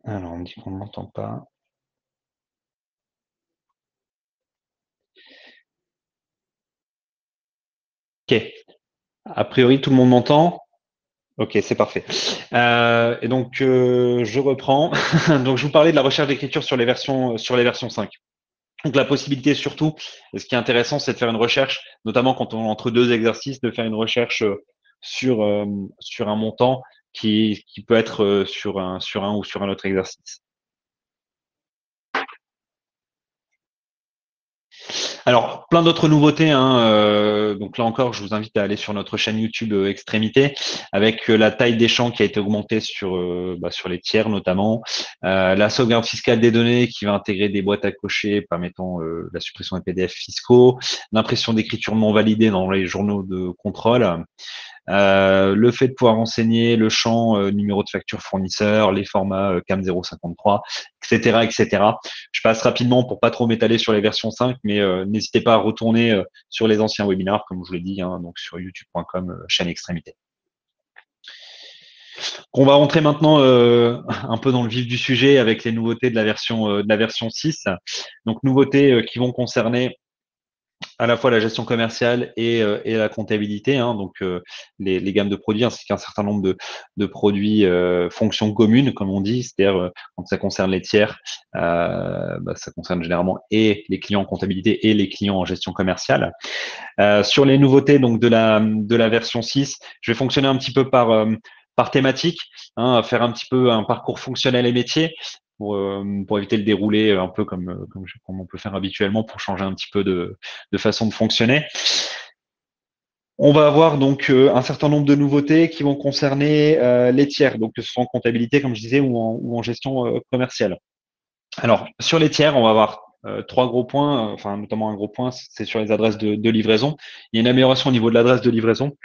Alors, on me dit qu'on ne m'entend pas. Ok. A priori, tout le monde m'entend. Ok, c'est parfait. Et donc, je reprends. Donc, je vous parlais de la recherche d'écriture sur les versions 5. Donc, la possibilité surtout, et ce qui est intéressant, c'est de faire une recherche, notamment quand on est entre deux exercices, de faire une recherche sur, euh, sur un montant qui peut être sur un ou sur un autre exercice. Alors, plein d'autres nouveautés, hein, donc là encore, je vous invite à aller sur notre chaîne YouTube Extrémité, avec la taille des champs qui a été augmentée sur les tiers notamment, la sauvegarde fiscale des données qui va intégrer des boîtes à cocher permettant la suppression des PDF fiscaux, l'impression d'écriture non validée dans les journaux de contrôle, le fait de pouvoir renseigner le champ numéro de facture fournisseur, les formats CAM 053, etc., etc. Je passe rapidement pour pas trop m'étaler sur les versions 5, mais n'hésitez pas à retourner sur les anciens webinars, comme je vous l'ai dit, hein, donc sur youtube.com, chaîne extrémité. On va rentrer maintenant un peu dans le vif du sujet avec les nouveautés de la version 6. Donc nouveautés qui vont concerner à la fois la gestion commerciale et la comptabilité, hein, donc les gammes de produits, ainsi qu'un certain nombre de produits fonctions communes, comme on dit, c'est-à-dire quand ça concerne les tiers, ça concerne généralement et les clients en comptabilité et les clients en gestion commerciale. Sur les nouveautés donc de la version 6, je vais fonctionner un petit peu par thématique, hein, faire un petit peu un parcours fonctionnel et métier pour éviter le déroulé un peu comme on peut faire habituellement pour changer un petit peu de façon de fonctionner. On va avoir donc un certain nombre de nouveautés qui vont concerner les tiers, donc que ce soit en comptabilité, comme je disais, ou en gestion commerciale. Alors, sur les tiers, on va avoir trois gros points, enfin notamment un gros point, c'est sur les adresses de livraison. Il y a une amélioration au niveau de l'adresse de livraison.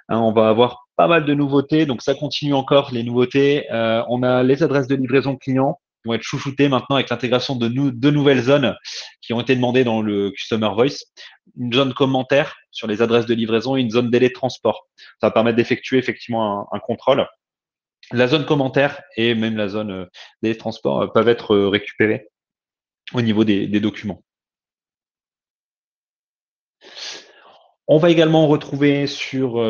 Hein, on va avoir pas mal de nouveautés, donc ça continue encore les nouveautés. On a les adresses de livraison clients qui vont être chouchoutées maintenant avec l'intégration de deux nouvelles zones qui ont été demandées dans le Customer Voice. Une zone commentaire sur les adresses de livraison et une zone délai de transport. Ça va permettre d'effectuer effectivement un contrôle. La zone commentaire et même la zone délai de transport peuvent être récupérées au niveau des documents. On va également retrouver sur,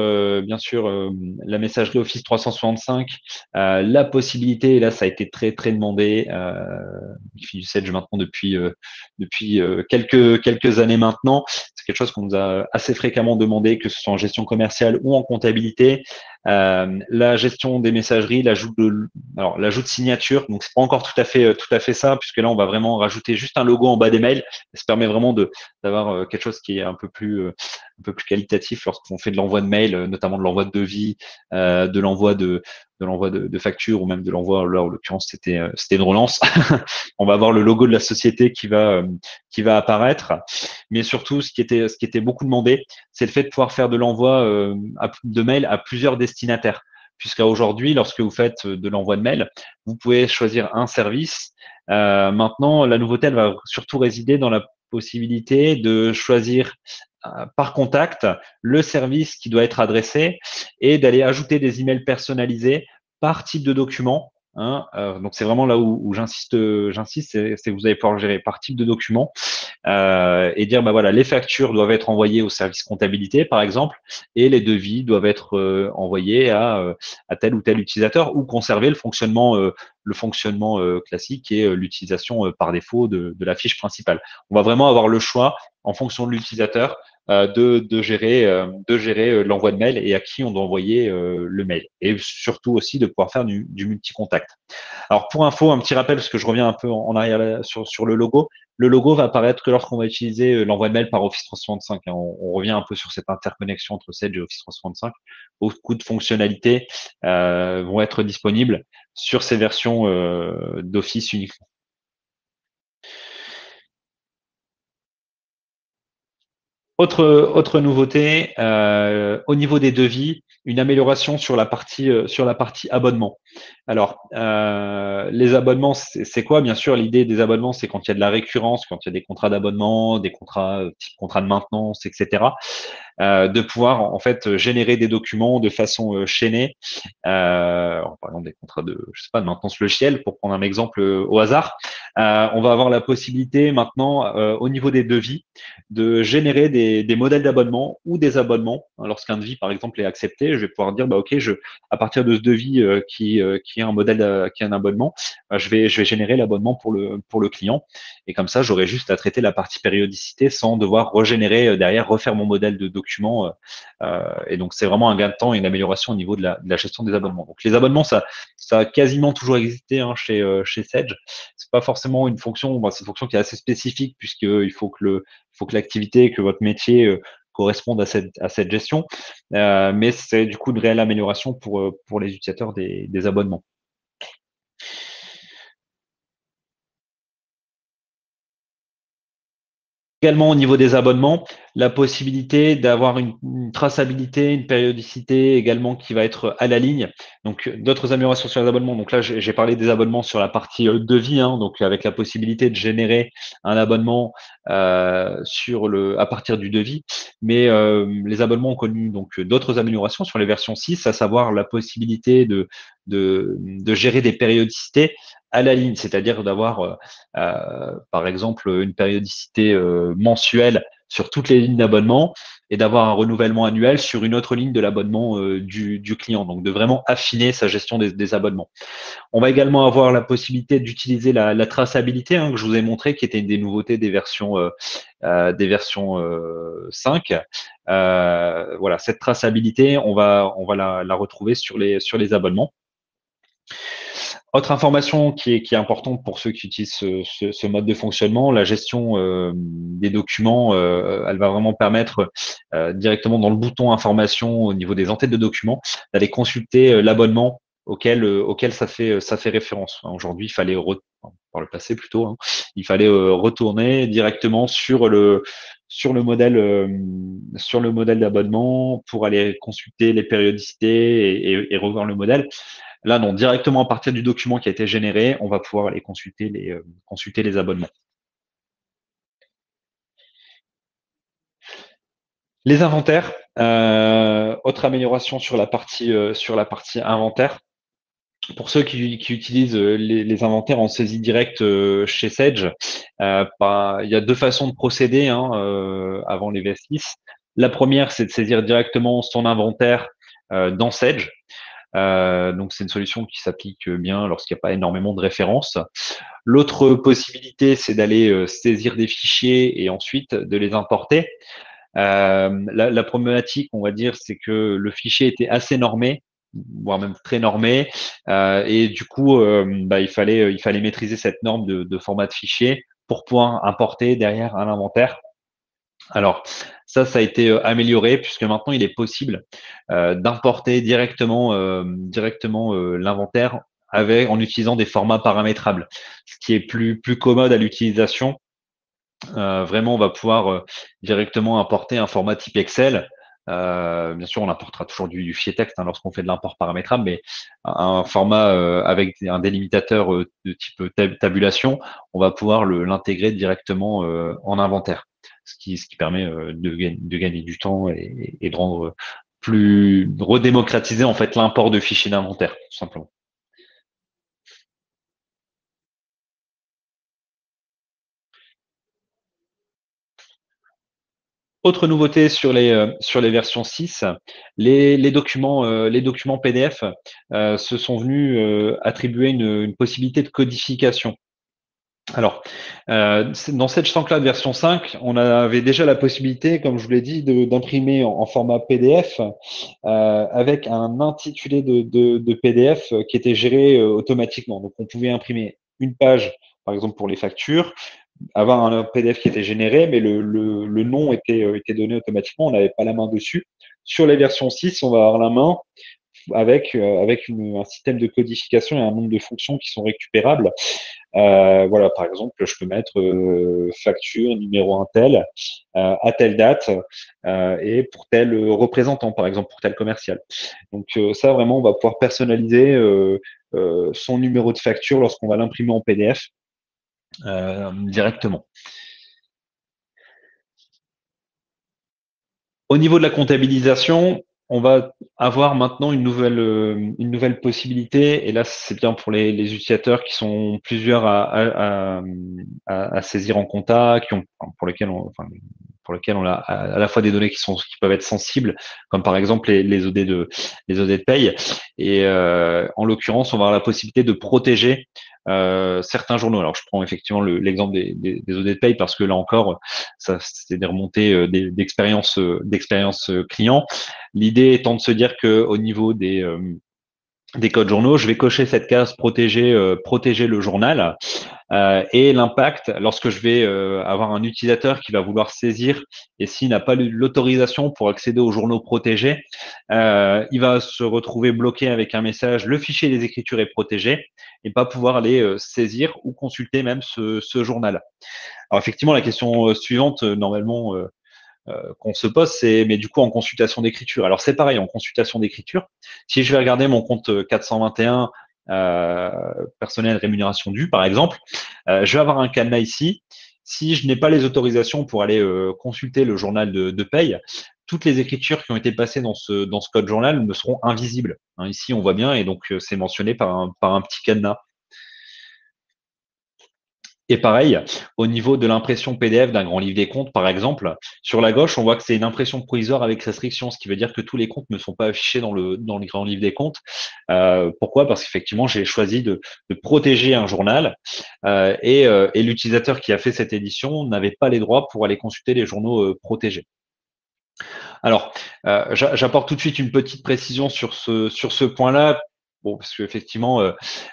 bien sûr, la messagerie Office 365, la possibilité, et là ça a été très très demandé, Fiducial Sedge maintenant depuis quelques années maintenant. C'est quelque chose qu'on nous a assez fréquemment demandé, que ce soit en gestion commerciale ou en comptabilité, La gestion des messageries, l'ajout de signature. Donc c'est pas encore tout à fait ça, puisque là on va vraiment rajouter juste un logo en bas des mails. Ça permet vraiment d'avoir quelque chose qui est un peu plus qualitatif lorsqu'on fait de l'envoi de mails, notamment de l'envoi de devis, de l'envoi de factures ou même de l'envoi. Là en l'occurrence c'était une relance. On va avoir le logo de la société qui va apparaître. Mais surtout ce qui était beaucoup demandé, c'est le fait de pouvoir faire de l'envoi de mails à plusieurs destinataires. Puisqu'à aujourd'hui, lorsque vous faites de l'envoi de mail, vous pouvez choisir un service. Maintenant, la nouveauté, elle va surtout résider dans la possibilité de choisir par contact le service qui doit être adressé et d'aller ajouter des emails personnalisés par type de document. Hein. Donc c'est vraiment là où j'insiste, c'est que vous allez pouvoir le gérer par type de document et dire bah voilà, les factures doivent être envoyées au service comptabilité par exemple, et les devis doivent être envoyés à tel ou tel utilisateur ou conserver le fonctionnement classique qui est l'utilisation par défaut de la fiche principale. On va vraiment avoir le choix en fonction de l'utilisateur de gérer l'envoi de mail et à qui on doit envoyer le mail. Et surtout aussi de pouvoir faire du multi-contact. Alors pour info, un petit rappel, parce que je reviens un peu en arrière sur le logo. Le logo va apparaître que lorsqu'on va utiliser l'envoi de mail par Office 365. Hein. On revient un peu sur cette interconnexion entre Sage et Office 365. Beaucoup de fonctionnalités vont être disponibles sur ces versions d'Office uniquement. Autre nouveauté, au niveau des devis, une amélioration sur la partie abonnement. Alors, les abonnements, c'est quoi? Bien sûr, l'idée des abonnements, c'est quand il y a de la récurrence, quand il y a des contrats d'abonnement, des contrats, type contrat de maintenance, etc. De pouvoir en fait générer des documents de façon chaînée. Par exemple, des contrats je sais pas, de maintenance logicielle, pour prendre un exemple au hasard. On va avoir la possibilité maintenant, au niveau des devis, de générer des modèles d'abonnement ou des abonnements. Lorsqu'un devis, par exemple, est accepté, je vais pouvoir dire, bah, OK, à partir de ce devis qui est un modèle, qui est un abonnement, je vais générer l'abonnement pour le client. Et comme ça, j'aurai juste à traiter la partie périodicité sans devoir régénérer derrière, refaire mon modèle de document. Et donc, c'est vraiment un gain de temps et une amélioration au niveau de la gestion des abonnements. Donc, les abonnements, ça a quasiment toujours existé chez Sage. C'est pas forcément une fonction, c'est une fonction qui est assez spécifique puisqu'il faut que l'activité, que votre métier corresponde à cette gestion. Mais c'est du coup une réelle amélioration pour les utilisateurs des abonnements. Également au niveau des abonnements, la possibilité d'avoir une traçabilité, une périodicité également qui va être à la ligne. Donc d'autres améliorations sur les abonnements. Donc là, j'ai parlé des abonnements sur la partie devis, hein, donc avec la possibilité de générer un abonnement à partir du devis. Mais les abonnements ont connu donc d'autres améliorations sur les versions 6, à savoir la possibilité de gérer des périodicités à la ligne, c'est-à-dire d'avoir par exemple une périodicité mensuelle sur toutes les lignes d'abonnement et d'avoir un renouvellement annuel sur une autre ligne de l'abonnement du client. Donc de vraiment affiner sa gestion des abonnements. On va également avoir la possibilité d'utiliser la traçabilité que je vous ai montré, qui était une des nouveautés des versions 5. Voilà, cette traçabilité, on va la retrouver sur les abonnements. Autre information qui est importante pour ceux qui utilisent ce mode de fonctionnement, la gestion des documents, elle va vraiment permettre directement dans le bouton information au niveau des entêtes de documents d'aller consulter l'abonnement auquel ça fait référence. Aujourd'hui, il fallait par le passé plutôt, hein, il fallait retourner directement sur le modèle d'abonnement pour aller consulter les périodicités et revoir le modèle. Là, non, directement à partir du document qui a été généré, on va pouvoir aller consulter les abonnements. Les inventaires, autre amélioration sur la partie inventaire. Pour ceux qui utilisent les inventaires en saisie directe chez Sage, il y a deux façons de procéder avant les VS6. La première, c'est de saisir directement son inventaire dans Sage. Donc, c'est une solution qui s'applique bien lorsqu'il n'y a pas énormément de références. L'autre possibilité, c'est d'aller saisir des fichiers et ensuite de les importer. La problématique, on va dire, c'est que le fichier était assez normé voire même très normée. Et du coup, bah, il fallait maîtriser cette norme de format de fichier pour pouvoir importer derrière un inventaire. Alors, ça a été amélioré puisque maintenant il est possible d'importer directement l'inventaire en utilisant des formats paramétrables, ce qui est plus commode à l'utilisation. Vraiment, on va pouvoir directement importer un format type Excel. Bien sûr, on importera toujours du fichier texte lorsqu'on fait de l'import paramétrable, mais un format avec un délimitateur de type tabulation, on va pouvoir l'intégrer directement en inventaire, ce qui permet de gagner du temps et de rendre plus redémocratiser en fait l'import de fichiers d'inventaire, tout simplement. Autre nouveauté sur les versions 6, les documents PDF se sont venus attribuer une possibilité de codification. Alors, dans cette SansCloud version 5, on avait déjà la possibilité, comme je vous l'ai dit, d'imprimer en format PDF avec un intitulé de PDF qui était géré automatiquement. Donc, on pouvait imprimer une page, par exemple pour les factures, avoir un PDF qui était généré, mais le nom était donné automatiquement, on n'avait pas la main dessus. Sur les versions 6, on va avoir la main avec un système de codification et un nombre de fonctions qui sont récupérables. Voilà, par exemple, je peux mettre facture numéro un tel à telle date et pour tel représentant, par exemple, pour tel commercial. Donc ça, vraiment, on va pouvoir personnaliser son numéro de facture lorsqu'on va l'imprimer en PDF directement. Au niveau de la comptabilisation, on va avoir maintenant une nouvelle possibilité, et là c'est bien pour les utilisateurs qui sont plusieurs à saisir en compta, pour lesquels on a à la fois des données qui peuvent être sensibles, comme par exemple les OD de paye. Et en l'occurrence, on va avoir la possibilité de protéger certains journaux. Alors je prends effectivement l'exemple des OD de paye parce que là encore, ça c'est des remontées d'expérience client. L'idée étant de se dire que au niveau des codes journaux, je vais cocher cette case protéger le journal et l'impact lorsque je vais avoir un utilisateur qui va vouloir saisir et s'il n'a pas l'autorisation pour accéder aux journaux protégés, il va se retrouver bloqué avec un message le fichier des écritures est protégé et pas pouvoir aller saisir ou consulter même ce journal. Alors effectivement, la question suivante, normalement, qu'on se pose, c'est mais du coup en consultation d'écriture. Alors c'est pareil, en consultation d'écriture, si je vais regarder mon compte 421 personnel rémunération due, par exemple, je vais avoir un cadenas ici. Si je n'ai pas les autorisations pour aller consulter le journal de paye, toutes les écritures qui ont été passées dans ce code journal me seront invisibles. Hein, ici, on voit bien, et donc c'est mentionné par un petit cadenas. Et pareil, au niveau de l'impression PDF d'un grand livre des comptes, par exemple, sur la gauche, on voit que c'est une impression provisoire avec restriction, ce qui veut dire que tous les comptes ne sont pas affichés dans le grand livre des comptes. Pourquoi? Parce qu'effectivement, j'ai choisi de protéger un journal et l'utilisateur qui a fait cette édition n'avait pas les droits pour aller consulter les journaux protégés. Alors, j'apporte tout de suite une petite précision sur ce point-là. Bon, parce qu'effectivement,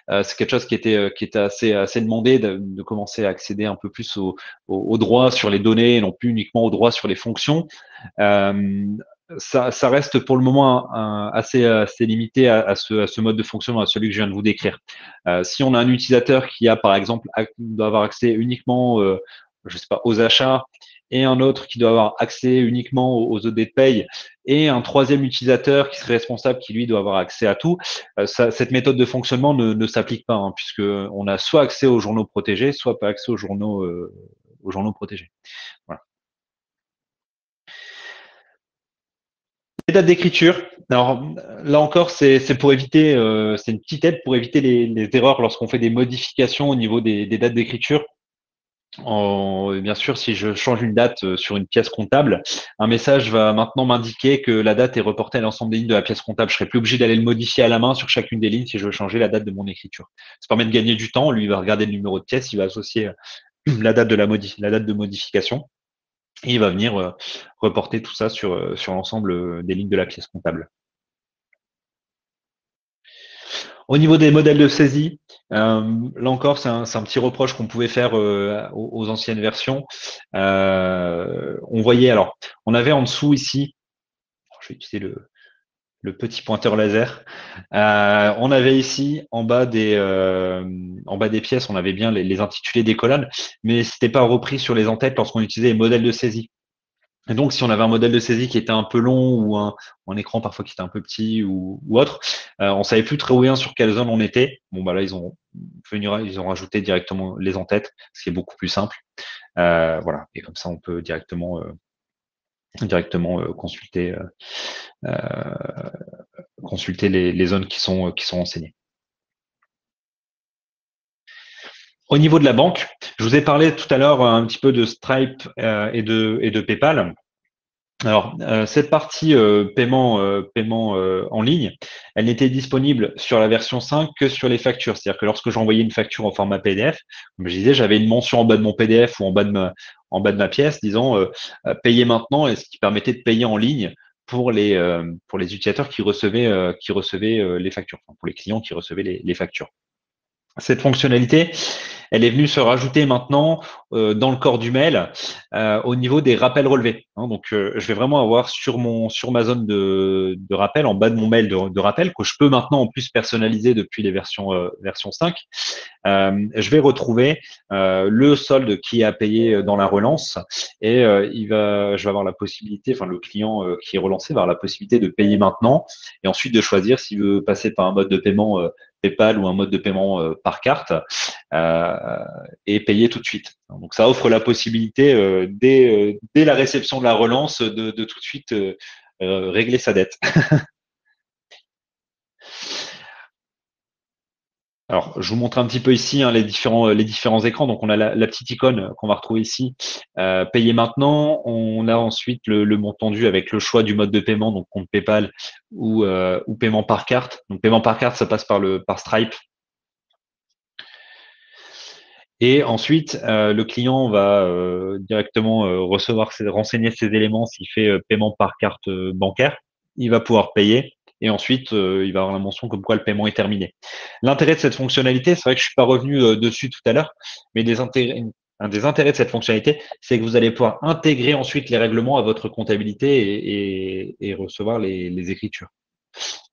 c'est quelque chose qui était assez demandé de commencer à accéder un peu plus aux droits sur les données et non plus uniquement aux droits sur les fonctions. Euh, ça reste pour le moment assez limité à ce mode de fonctionnement, à celui que je viens de vous décrire. Si on a un utilisateur qui a, par exemple, doit avoir accès uniquement, je sais pas, aux achats, et un autre qui doit avoir accès uniquement aux OD de paye, et un troisième utilisateur qui serait responsable, qui lui doit avoir accès à tout, cette méthode de fonctionnement ne s'applique pas, hein, puisque on a soit accès aux journaux protégés, soit pas accès aux journaux protégés. Voilà. Les dates d'écriture. Alors là encore, c'est pour éviter, c'est une petite aide pour éviter les erreurs lorsqu'on fait des modifications au niveau des dates d'écriture. Bien sûr, si je change une date sur une pièce comptable, un message va maintenant m'indiquer que la date est reportée à l'ensemble des lignes de la pièce comptable. Je serai plus obligé d'aller le modifier à la main sur chacune des lignes si je veux changer la date de mon écriture. Ça permet de gagner du temps. Lui, il va regarder le numéro de pièce, il va associer la date la date de modification et il va venir reporter tout ça sur l'ensemble des lignes de la pièce comptable. Au niveau des modèles de saisie, là encore, c'est un petit reproche qu'on pouvait faire aux anciennes versions. On voyait, alors, on avait en dessous ici, je vais utiliser le petit pointeur laser. On avait ici en bas des pièces, on avait bien les intitulés des colonnes, mais c'était pas repris sur les en-têtes lorsqu'on utilisait les modèles de saisie. Et donc, si on avait un modèle de saisie qui était un peu long ou un écran parfois qui était un peu petit ou autre, on savait plus très bien sur quelle zone on était. Bon, bah là, ils ont rajouté directement les en-têtes, ce qui est beaucoup plus simple. Voilà. Et comme ça, on peut directement consulter les zones qui sont enseignées. Au niveau de la banque, je vous ai parlé tout à l'heure un petit peu de Stripe et de PayPal. Alors, cette partie paiement en ligne, elle n'était disponible sur la version 5 que sur les factures. C'est-à-dire que lorsque j'envoyais une facture en format PDF, comme je disais, j'avais une mention en bas de mon PDF ou en bas de ma pièce disant payer maintenant, et ce qui permettait de payer en ligne pour les utilisateurs qui recevaient les factures, enfin, pour les clients qui recevaient les factures. Cette fonctionnalité, elle est venue se rajouter maintenant dans le corps du mail au niveau des rappels relevés. Hein. Donc, je vais vraiment avoir sur ma zone de rappel, en bas de mon mail de rappel, que je peux maintenant en plus personnaliser depuis les version 5. Je vais retrouver le solde qui est à payer dans la relance et je vais avoir la possibilité, enfin le client qui est relancé va avoir la possibilité de payer maintenant et ensuite de choisir s'il veut passer par un mode de paiement PayPal ou un mode de paiement par carte euh, et payer tout de suite. Donc ça offre la possibilité dès la réception de la relance de tout de suite régler sa dette. Alors, je vous montre un petit peu ici hein, les différents écrans. Donc, on a la petite icône qu'on va retrouver ici, payer maintenant. On a ensuite le montant dû avec le choix du mode de paiement, donc compte PayPal ou paiement par carte. Donc, paiement par carte, ça passe par Stripe. Et ensuite, le client va directement renseigner ses éléments s'il fait paiement par carte bancaire. Il va pouvoir payer et ensuite, il va avoir la mention comme quoi le paiement est terminé. L'intérêt de cette fonctionnalité, c'est vrai que je suis pas revenu dessus tout à l'heure, mais un des intérêts de cette fonctionnalité, c'est que vous allez pouvoir intégrer ensuite les règlements à votre comptabilité et recevoir les écritures.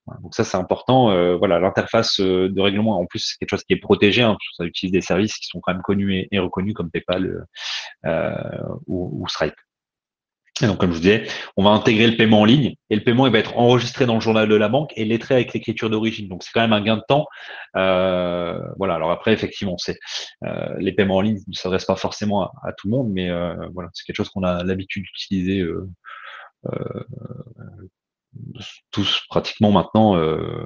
Voilà, donc ça, c'est important. Voilà, l'interface de règlement, en plus, c'est quelque chose qui est protégé. Hein, ça utilise des services qui sont quand même connus et reconnus comme PayPal ou Stripe. Et donc, comme je vous disais, on va intégrer le paiement en ligne et le paiement il va être enregistré dans le journal de la banque et lettré avec l'écriture d'origine. Donc, c'est quand même un gain de temps. Voilà. Alors après, effectivement, les paiements en ligne ne s'adressent pas forcément à tout le monde, mais voilà, c'est quelque chose qu'on a l'habitude d'utiliser euh, tous pratiquement maintenant,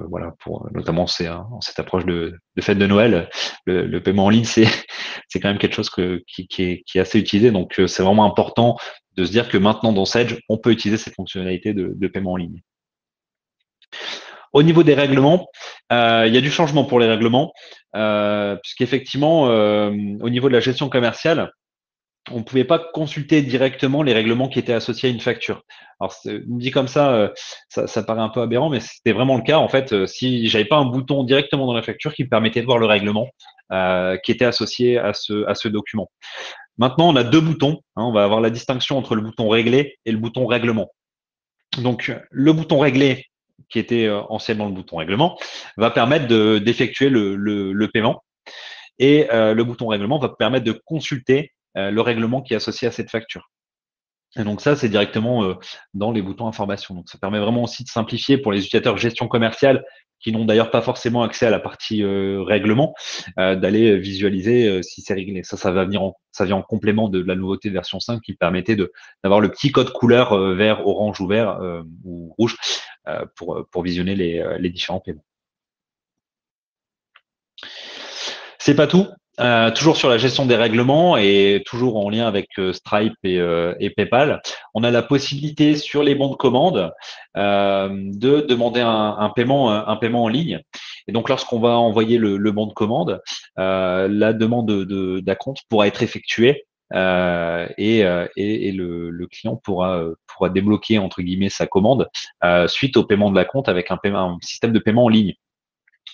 voilà, pour notamment cette approche de fête de Noël, le paiement en ligne, c'est quand même quelque chose qui est assez utilisé. Donc c'est vraiment important de se dire que maintenant dans Sage, on peut utiliser cette fonctionnalité de paiement en ligne. Au niveau des règlements, il y a du changement pour les règlements, puisqu'effectivement, au niveau de la gestion commerciale, on ne pouvait pas consulter directement les règlements qui étaient associés à une facture. Alors, dit comme ça paraît un peu aberrant, mais c'était vraiment le cas. En fait, si j'avais pas un bouton directement dans la facture qui me permettait de voir le règlement qui était associé à ce document. Maintenant, on a deux boutons. Hein, on va avoir la distinction entre le bouton régler et le bouton règlement. Donc, le bouton régler, qui était anciennement le bouton règlement, va permettre d'effectuer le paiement. Et le bouton règlement va permettre de consulter le règlement qui est associé à cette facture. Et donc ça, c'est directement dans les boutons information. Donc ça permet vraiment aussi de simplifier pour les utilisateurs gestion commerciale qui n'ont d'ailleurs pas forcément accès à la partie règlement, d'aller visualiser si c'est réglé. Ça vient en complément de la nouveauté de version 5 qui permettait d'avoir le petit code couleur vert, orange ou vert ou rouge pour visionner les différents paiements. C'est pas tout. Toujours sur la gestion des règlements et toujours en lien avec Stripe et PayPal, on a la possibilité sur les bons de commande de demander un paiement en ligne. Et donc, lorsqu'on va envoyer le bon de commande, la demande d'acompte pourra être effectuée et le client pourra débloquer entre guillemets sa commande suite au paiement de l'acompte avec un système de paiement en ligne.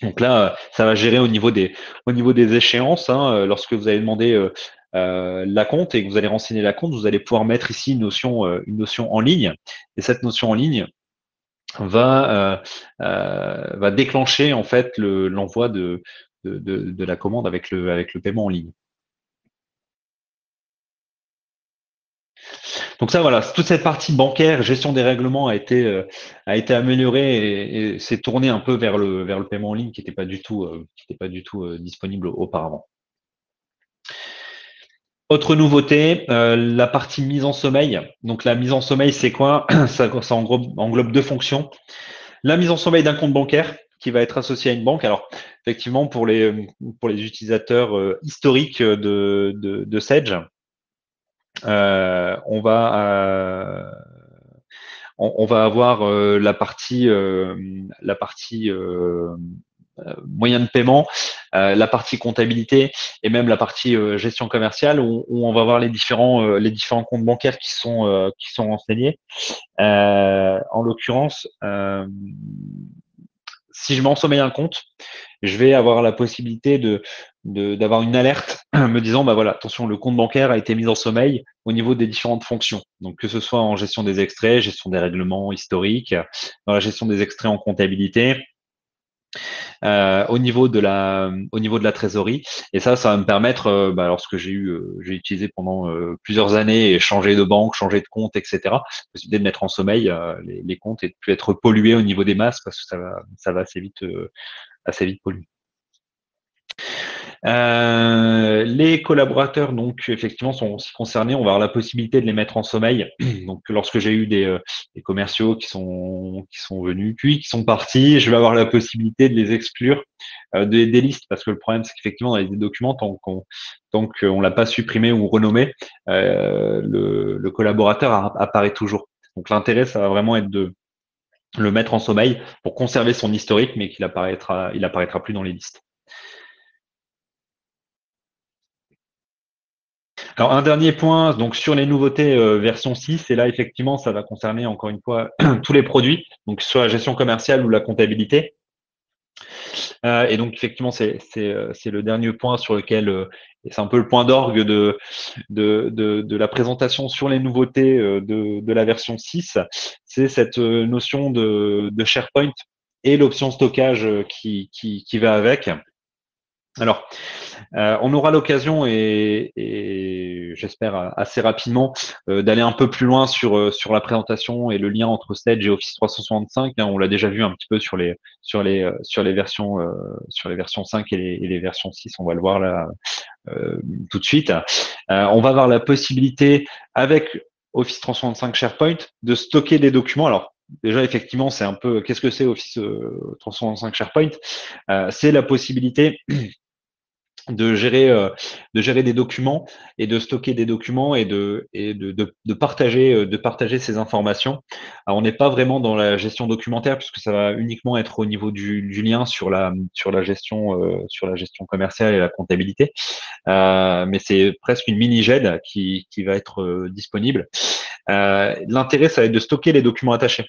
Donc là, ça va gérer au niveau des échéances, hein, lorsque vous allez demander l'acompte et que vous allez renseigner l'acompte, vous allez pouvoir mettre ici une notion en ligne. Et cette notion en ligne va déclencher en fait l'envoi de la commande avec le paiement en ligne. Donc ça, voilà, toute cette partie bancaire, gestion des règlements a été améliorée et s'est tournée un peu vers le paiement en ligne qui n'était pas du tout, disponible auparavant. Autre nouveauté, la partie mise en sommeil. Donc la mise en sommeil, c'est quoi? Ça englobe deux fonctions. La mise en sommeil d'un compte bancaire qui va être associé à une banque. Alors, effectivement, pour les utilisateurs historiques de Sage, on on va avoir la partie moyen de paiement, la partie comptabilité et même la partie gestion commerciale où on va voir les différents comptes bancaires qui sont renseignés. En l'occurrence, si je m'ensommeille un compte, je vais avoir la possibilité d'avoir une alerte me disant bah voilà, attention, le compte bancaire a été mis en sommeil au niveau des différentes fonctions. Donc que ce soit en gestion des extraits, gestion des règlements historiques, dans la gestion des extraits en comptabilité, au niveau de la trésorerie. Et ça va me permettre, lorsque j'ai utilisé pendant plusieurs années et changé de banque, changé de compte, etc., possibilité de mettre en sommeil les comptes et de plus être pollué au niveau des masses parce que ça va assez vite polluer. Les collaborateurs, donc effectivement, sont aussi concernés. On va avoir la possibilité de les mettre en sommeil. Donc, lorsque j'ai eu des commerciaux qui sont venus, puis qui sont partis, je vais avoir la possibilité de les exclure des listes, parce que le problème, c'est qu'effectivement, dans les documents, tant qu'on l'a pas supprimé ou renommé, le collaborateur apparaît toujours. Donc, l'intérêt, ça va vraiment être de le mettre en sommeil pour conserver son historique, mais il apparaîtra plus dans les listes. Alors, un dernier point, donc sur les nouveautés version 6, et là, effectivement, ça va concerner encore une fois tous les produits, donc soit la gestion commerciale ou la comptabilité. Et donc, effectivement, c'est le dernier point sur lequel, et c'est un peu le point d'orgue de la présentation sur les nouveautés de la version 6, c'est cette notion de SharePoint et l'option stockage qui va avec. Alors, on aura l'occasion et j'espère assez rapidement d'aller un peu plus loin sur la présentation et le lien entre Sage et Office 365. Hein, on l'a déjà vu un petit peu sur les versions 5 et les versions 6. On va le voir là tout de suite. On va avoir la possibilité avec Office 365 SharePoint de stocker des documents. Alors déjà effectivement c'est un peu qu'est-ce que c'est Office 365 SharePoint? C'est la possibilité de gérer des documents et de stocker des documents de partager ces informations. Alors, on n'est pas vraiment dans la gestion documentaire puisque ça va uniquement être au niveau du lien sur la gestion commerciale et la comptabilité. Mais c'est presque une mini GED qui va être disponible. L'intérêt, ça va être de stocker les documents attachés.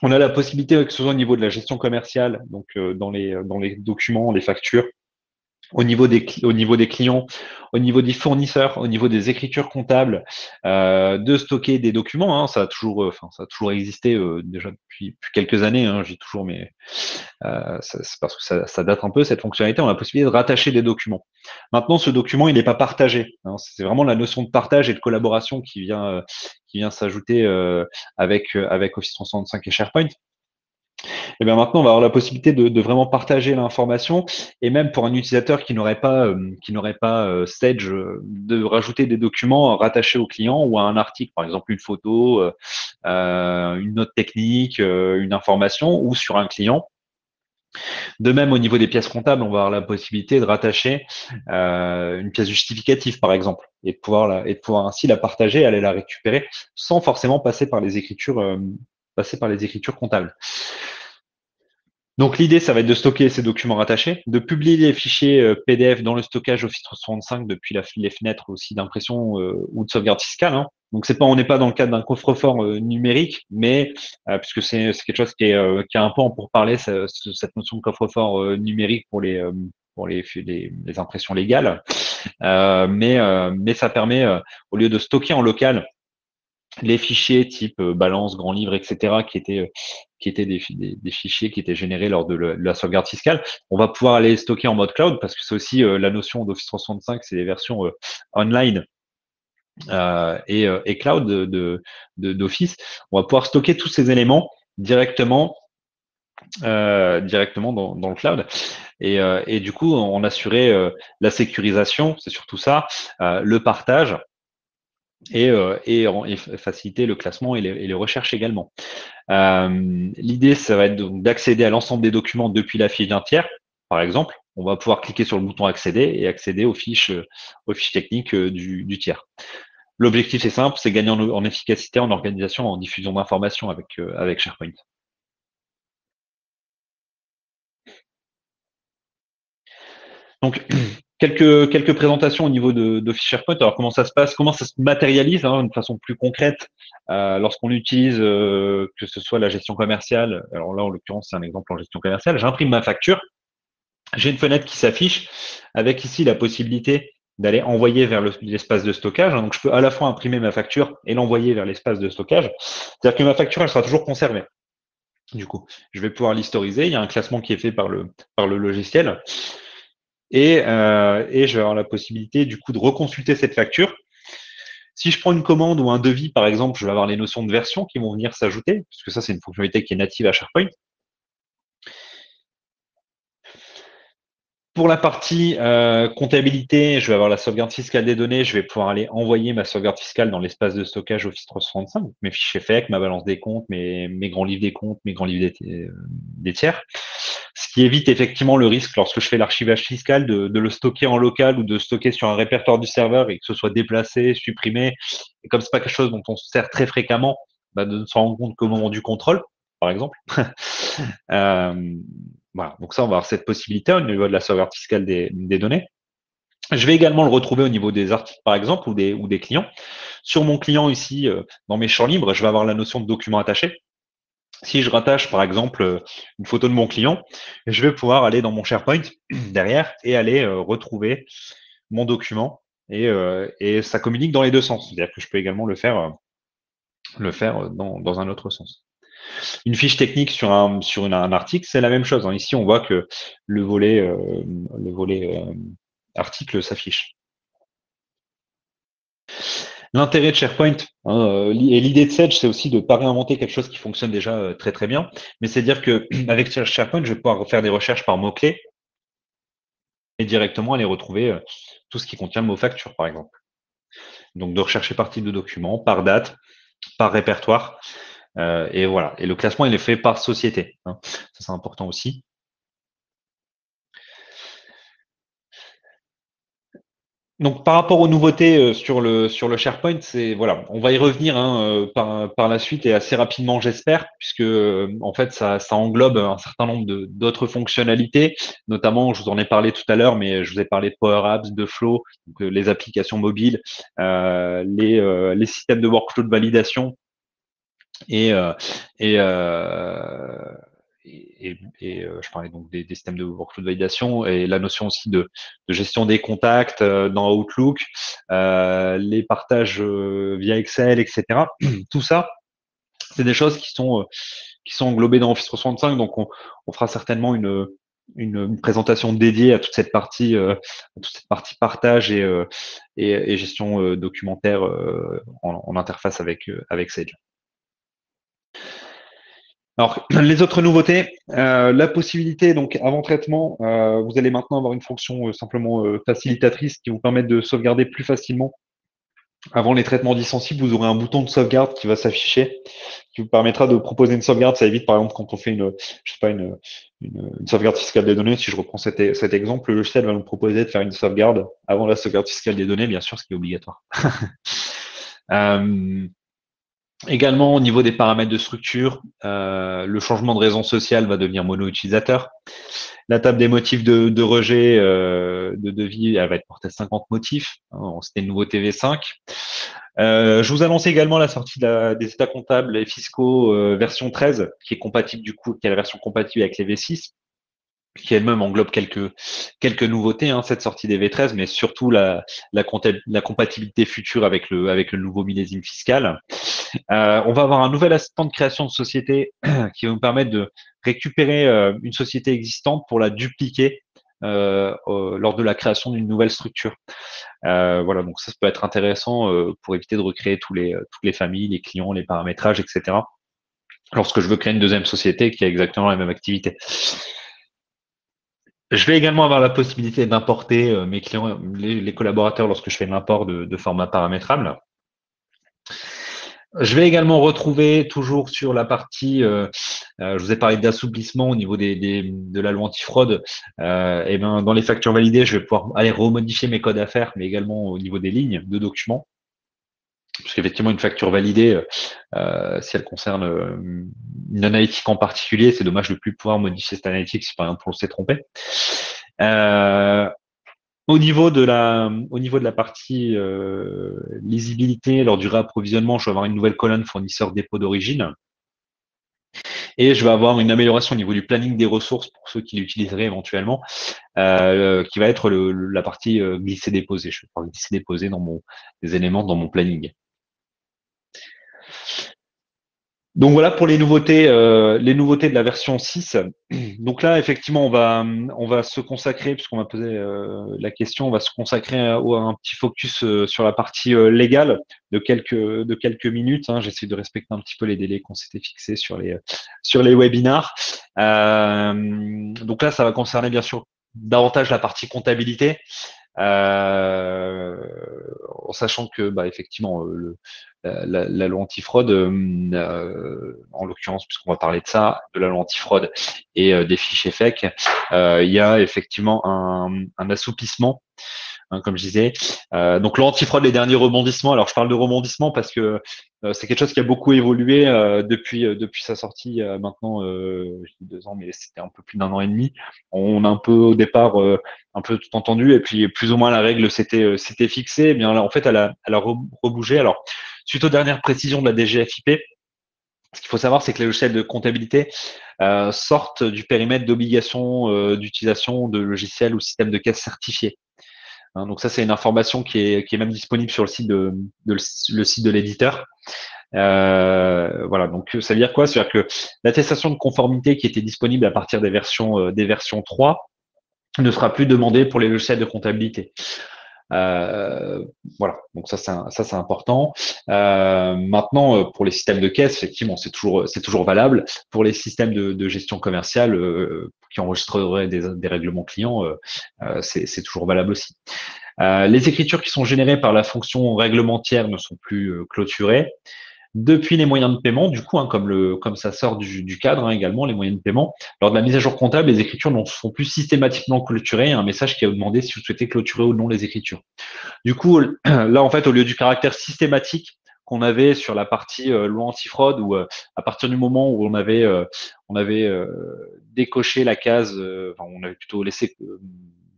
On a la possibilité, que ce soit au niveau de la gestion commerciale, donc dans les documents, les factures, au niveau des clients, au niveau des fournisseurs, au niveau des écritures comptables, de stocker des documents. Hein, ça a toujours existé déjà depuis quelques années. Hein, j'ai toujours, mais c'est parce que ça date un peu cette fonctionnalité. On a la possibilité de rattacher des documents. Maintenant, ce document, il n'est pas partagé. Hein, c'est vraiment la notion de partage et de collaboration qui vient s'ajouter avec Office 365 et SharePoint. Et bien maintenant, on va avoir la possibilité de vraiment partager l'information et même pour un utilisateur qui n'aurait pas Sage, de rajouter des documents rattachés au client ou à un article, par exemple une photo, une note technique, une information ou sur un client. De même, au niveau des pièces comptables, on va avoir la possibilité de rattacher une pièce justificative, par exemple, et de pouvoir ainsi la partager, aller la récupérer sans forcément passer par les écritures comptables. Donc l'idée, ça va être de stocker ces documents rattachés, de publier les fichiers PDF dans le stockage Office 365 depuis les fenêtres aussi d'impression ou de sauvegarde fiscale. Hein. Donc on n'est pas dans le cadre d'un coffre-fort numérique, mais puisque c'est quelque chose qui est un peu en pourparlers, cette notion de coffre-fort numérique pour les impressions légales. Mais ça permet, au lieu de stocker en local les fichiers type balance, grand livre, etc., qui étaient des fichiers qui étaient générés lors de la sauvegarde fiscale, on va pouvoir les stocker en mode cloud, parce que c'est aussi la notion d'Office 365, c'est les versions online et cloud d'Office. On va pouvoir stocker tous ces éléments directement dans le cloud. Et du coup, on assurait la sécurisation, c'est surtout ça, le partage et faciliter le classement et les recherches également. L'idée, ça va être d'accéder à l'ensemble des documents depuis la fiche d'un tiers, par exemple. On va pouvoir cliquer sur le bouton accéder et accéder aux fiches techniques du tiers. L'objectif, c'est simple, c'est gagner en efficacité, en organisation, en diffusion d'informations avec SharePoint. Donc, quelques présentations au niveau d'Office SharePoint. Alors, comment ça se passe, comment ça se matérialise d'une façon plus concrète lorsqu'on utilise, que ce soit la gestion commerciale. Alors là, en l'occurrence, c'est un exemple en gestion commerciale. J'imprime ma facture. J'ai une fenêtre qui s'affiche avec ici la possibilité d'aller envoyer vers l'espace de stockage. Donc, je peux à la fois imprimer ma facture et l'envoyer vers l'espace de stockage. C'est-à-dire que ma facture, elle sera toujours conservée. Du coup, je vais pouvoir l'historiser. Il y a un classement qui est fait par le logiciel. Et je vais avoir la possibilité du coup de reconsulter cette facture. Si je prends une commande ou un devis, par exemple, je vais avoir les notions de version qui vont venir s'ajouter, puisque ça, c'est une fonctionnalité qui est native à SharePoint. Pour la partie comptabilité, je vais avoir la sauvegarde fiscale des données. Je vais pouvoir aller envoyer ma sauvegarde fiscale dans l'espace de stockage Office 365, donc mes fichiers FEC, ma balance des comptes, mes grands livres des comptes, mes grands livres des tiers. Ce qui évite effectivement le risque, lorsque je fais l'archivage fiscal, de le stocker en local ou de stocker sur un répertoire du serveur et que ce soit déplacé, supprimé. Et comme c'est pas quelque chose dont on se sert très fréquemment, de ne s'en rendre compte qu'au moment du contrôle, par exemple. Voilà, donc ça, on va avoir cette possibilité au niveau de la sauvegarde fiscale des données. Je vais également le retrouver au niveau des articles, par exemple, ou des clients. Sur mon client ici, dans mes champs libres, je vais avoir la notion de document attaché. Si je rattache, par exemple, une photo de mon client, je vais pouvoir aller dans mon SharePoint derrière et aller retrouver mon document. Et ça communique dans les deux sens. C'est-à-dire que je peux également le faire dans un autre sens. Une fiche technique sur un article, c'est la même chose. Ici, on voit que le volet article s'affiche. L'intérêt de SharePoint et l'idée de Sage, c'est aussi de ne pas réinventer quelque chose qui fonctionne déjà très très bien, mais c'est dire que avec SharePoint, je vais pouvoir faire des recherches par mots-clés et directement aller retrouver tout ce qui contient le mot facture, par exemple. Donc de rechercher par type de document, par date, par répertoire. Et voilà. Et le classement, il est fait par société. Ça, c'est important aussi. Donc, par rapport aux nouveautés sur le SharePoint, voilà, on va y revenir par la suite et assez rapidement, j'espère, puisque en fait, ça englobe un certain nombre d'autres fonctionnalités. Notamment, je vous en ai parlé tout à l'heure, mais je vous ai parlé de Power Apps, de Flow, donc, les applications mobiles, les systèmes de workflow de validation et euh, et, euh, je parlais donc des systèmes de workflow de validation et la notion aussi de gestion des contacts dans Outlook, les partages via Excel, etc. Tout ça, c'est des choses qui sont englobées dans Office 365. Donc, on fera certainement une présentation dédiée à toute cette partie partage et gestion documentaire en interface avec Sage. Alors, les autres nouveautés, la possibilité, donc avant traitement, vous allez maintenant avoir une fonction simplement facilitatrice qui vous permet de sauvegarder plus facilement. Avant les traitements dits sensibles, vous aurez un bouton de sauvegarde qui va s'afficher, qui vous permettra de proposer une sauvegarde. Ça évite, par exemple, quand on fait une sauvegarde fiscale des données. Si je reprends cet exemple, le logiciel va nous proposer de faire une sauvegarde avant la sauvegarde fiscale des données, bien sûr, ce qui est obligatoire. Également, au niveau des paramètres de structure, le changement de raison sociale va devenir mono-utilisateur. La table des motifs de rejet de devis, elle va être portée à 50 motifs. C'était une nouveauté V5. Je vous annonce également la sortie des états comptables et fiscaux version 13, qui est compatible du coup, qui est la version compatible avec les V6, qui elle-même englobe quelques nouveautés, hein, cette sortie des V13, mais surtout la compatibilité future avec le nouveau millésime fiscal. On va avoir un nouvel assistant de création de société qui va nous permettre de récupérer une société existante pour la dupliquer lors de la création d'une nouvelle structure. Voilà, donc ça peut être intéressant pour éviter de recréer toutes les familles, les clients, les paramétrages, etc. Lorsque je veux créer une deuxième société qui a exactement la même activité. Je vais également avoir la possibilité d'importer mes clients, les collaborateurs lorsque je fais de l'import de format paramétrable. Je vais également retrouver toujours sur la partie, je vous ai parlé d'assouplissement au niveau de la loi antifraude. Et ben dans les factures validées, je vais pouvoir aller remodifier mes codes à faire, mais également au niveau des lignes de documents. Parce qu'effectivement, une facture validée, si elle concerne une analytique en particulier, c'est dommage de ne plus pouvoir modifier cette analytique si par exemple on s'est trompé. Euh, au niveau de la partie lisibilité, lors du réapprovisionnement, je vais avoir une nouvelle colonne fournisseur dépôt d'origine. Et je vais avoir une amélioration au niveau du planning des ressources pour ceux qui l'utiliseraient éventuellement, qui va être la partie glisser-déposer. Je vais pouvoir glisser-déposer des éléments dans mon planning. Donc voilà pour les nouveautés de la version 6. Donc là, effectivement, on va se consacrer, puisqu'on m'a posé la question, on va se consacrer à un petit focus sur la partie légale de quelques minutes. Hein. J'essaie de respecter un petit peu les délais qu'on s'était fixés sur les webinars. Donc là, ça va concerner bien sûr davantage la partie comptabilité. En sachant que bah, effectivement la loi antifraude, en l'occurrence puisqu'on va parler de ça, de la loi antifraude et des fichiers fake, il y a effectivement un assouplissement, hein, comme je disais. Donc l'antifraude, les derniers rebondissements. Alors je parle de rebondissements parce que c'est quelque chose qui a beaucoup évolué depuis sa sortie maintenant, je dis 2 ans, mais c'était un peu plus d'1 an et demi. On a un peu au départ un peu tout entendu et puis plus ou moins la règle s'était fixée. Eh bien là, en fait, elle a rebougé. Alors suite aux dernières précisions de la DGFiP, ce qu'il faut savoir, c'est que les logiciels de comptabilité sortent du périmètre d'obligation d'utilisation de logiciels ou systèmes de caisse certifiés. Hein, donc ça, c'est une information qui est même disponible sur le site le site de l'éditeur. Voilà, donc ça veut dire quoi? C'est-à-dire que l'attestation de conformité qui était disponible à partir des versions 3 ne sera plus demandée pour les logiciels de comptabilité. Voilà, donc ça c'est important. Maintenant, pour les systèmes de caisse, effectivement, c'est toujours valable. Pour les systèmes de gestion commerciale qui enregistreraient des règlements clients, c'est toujours valable aussi. Les écritures qui sont générées par la fonction réglementaire ne sont plus clôturées. Depuis les moyens de paiement, du coup, hein, comme ça sort du cadre hein, également, les moyens de paiement, lors de la mise à jour comptable, les écritures ne sont plus systématiquement clôturées. Il y a un message qui va vous demander si vous souhaitez clôturer ou non les écritures. Du coup, là, en fait, au lieu du caractère systématique qu'on avait sur la partie loi antifraude, où à partir du moment où on avait décoché la case, enfin, on avait plutôt laissé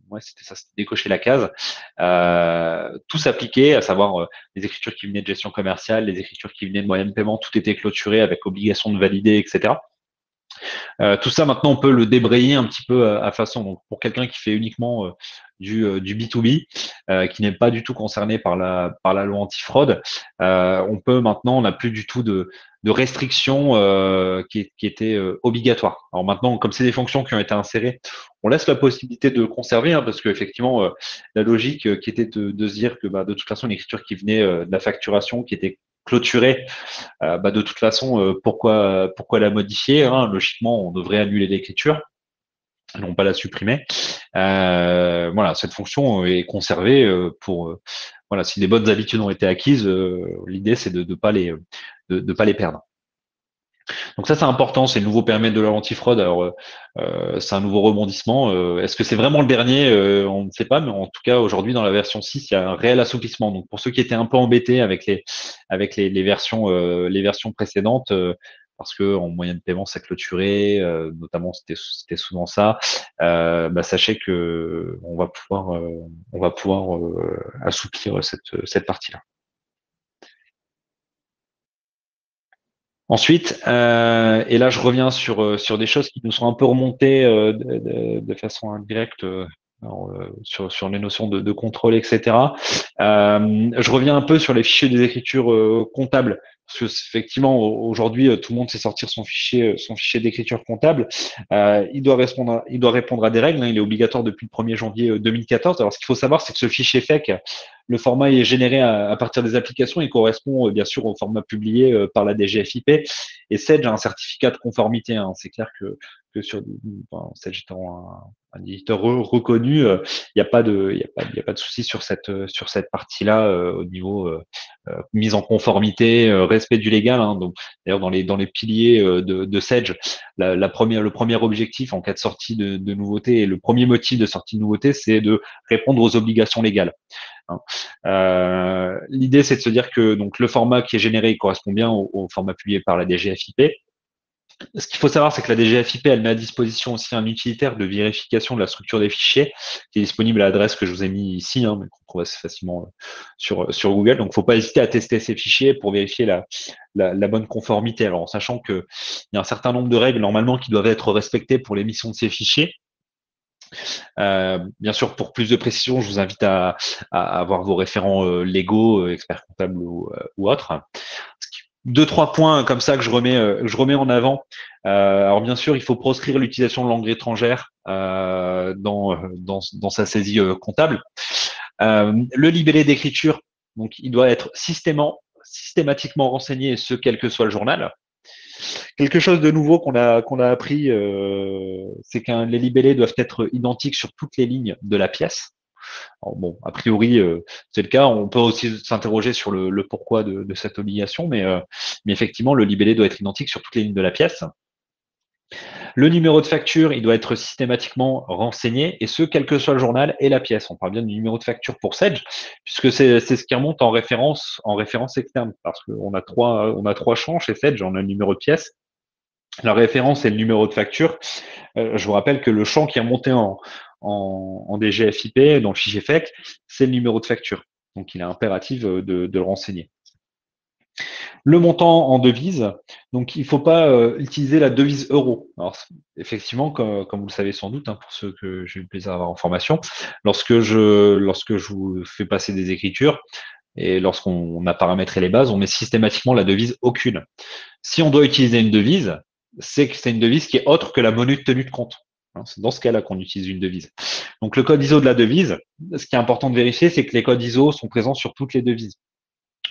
ouais, c'était ça, c'était décocher la case. Tout s'appliquait, à savoir les écritures qui venaient de gestion commerciale, les écritures qui venaient de moyens de paiement, tout était clôturé avec obligation de valider, etc. Tout ça, maintenant, on peut le débrayer un petit peu à façon. Donc, pour quelqu'un qui fait uniquement du B2B, qui n'est pas du tout concerné par la loi antifraude, on peut maintenant, on n'a plus du tout de restrictions qui étaient obligatoires. Alors maintenant, comme c'est des fonctions qui ont été insérées, on laisse la possibilité de le conserver, hein, parce qu'effectivement, la logique qui était de se dire que bah, de toute façon, l'écriture qui venait de la facturation, qui était clôturée, bah, de toute façon, pourquoi la modifier hein. Logiquement, on devrait annuler l'écriture, non pas la supprimer. Voilà, cette fonction est conservée pour voilà, si des bonnes habitudes ont été acquises, l'idée c'est de de pas les perdre. Donc ça c'est important, c'est le nouveau périmètre de la antifraude. Alors c'est un nouveau rebondissement. Est-ce que c'est vraiment le dernier? On ne sait pas, mais en tout cas aujourd'hui dans la version 6, il y a un réel assouplissement. Donc pour ceux qui étaient un peu embêtés avec les versions précédentes, parce que en moyen de paiement ça clôturait, notamment c'était souvent ça. Bah, sachez que on va pouvoir assouplir cette partie-là. Ensuite, et là je reviens sur des choses qui nous sont un peu remontées de façon indirecte sur les notions de contrôle, etc. Je reviens un peu sur les fichiers des écritures comptables, parce que effectivement aujourd'hui tout le monde sait sortir son fichier d'écriture comptable. Il doit répondre à des règles, hein, il est obligatoire depuis le 1er janvier 2014. Alors ce qu'il faut savoir, c'est que ce fichier FEC, le format est généré à partir des applications. Il correspond bien sûr au format publié par la DGFiP. Et Sedge a un certificat de conformité, hein. C'est clair que Sedge étant un éditeur reconnu, il n'y a pas de, y a pas de souci sur cette partie-là au niveau mise en conformité, respect du légal, hein. Donc, d'ailleurs, dans les piliers de Sedge, le premier objectif en cas de sortie de nouveauté et le premier motif de sortie de nouveauté, c'est de répondre aux obligations légales, hein. L'idée, c'est de se dire que donc le format qui est généré correspond bien au format publié par la DGFiP. Ce qu'il faut savoir, c'est que la DGFiP, elle met à disposition aussi un utilitaire de vérification de la structure des fichiers qui est disponible à l'adresse que je vous ai mis ici, hein, mais qu'on trouve assez facilement sur Google. Donc, il ne faut pas hésiter à tester ces fichiers pour vérifier la bonne conformité. Alors, en sachant qu'il y a un certain nombre de règles normalement qui doivent être respectées pour l'émission de ces fichiers. Bien sûr, pour plus de précision, je vous invite à avoir vos référents légaux, experts comptables ou autres. Deux, trois points comme ça que je remets en avant. Alors bien sûr, il faut proscrire l'utilisation de langue étrangère dans sa saisie comptable. Le libellé d'écriture, donc il doit être systématiquement renseigné, et ce quel que soit le journal. Quelque chose de nouveau qu'on a appris, c'est que les libellés doivent être identiques sur toutes les lignes de la pièce. Alors bon, a priori, c'est le cas. On peut aussi s'interroger sur le pourquoi de cette obligation, mais effectivement, le libellé doit être identique sur toutes les lignes de la pièce. Le numéro de facture, il doit être systématiquement renseigné, et ce, quel que soit le journal et la pièce. On parle bien du numéro de facture pour Sedge, puisque c'est ce qui remonte en référence externe, parce qu'on a trois champs chez Sedge. On a le numéro de pièce, la référence et le numéro de facture. Je vous rappelle que le champ qui est remonté en DGFiP, dans le fichier FEC, c'est le numéro de facture. Donc, il est impératif de le renseigner. Le montant en devise, donc il ne faut pas utiliser la devise euro. Alors, effectivement, comme vous le savez sans doute, hein, pour ceux que j'ai eu le plaisir d'avoir en formation, lorsque je vous fais passer des écritures et lorsqu'on a paramétré les bases, on met systématiquement la devise aucune. Si on doit utiliser une devise, c'est que c'est une devise qui est autre que la monnaie de tenue de compte. C'est dans ce cas-là qu'on utilise une devise. Donc le code ISO de la devise, ce qui est important de vérifier, c'est que les codes ISO sont présents sur toutes les devises.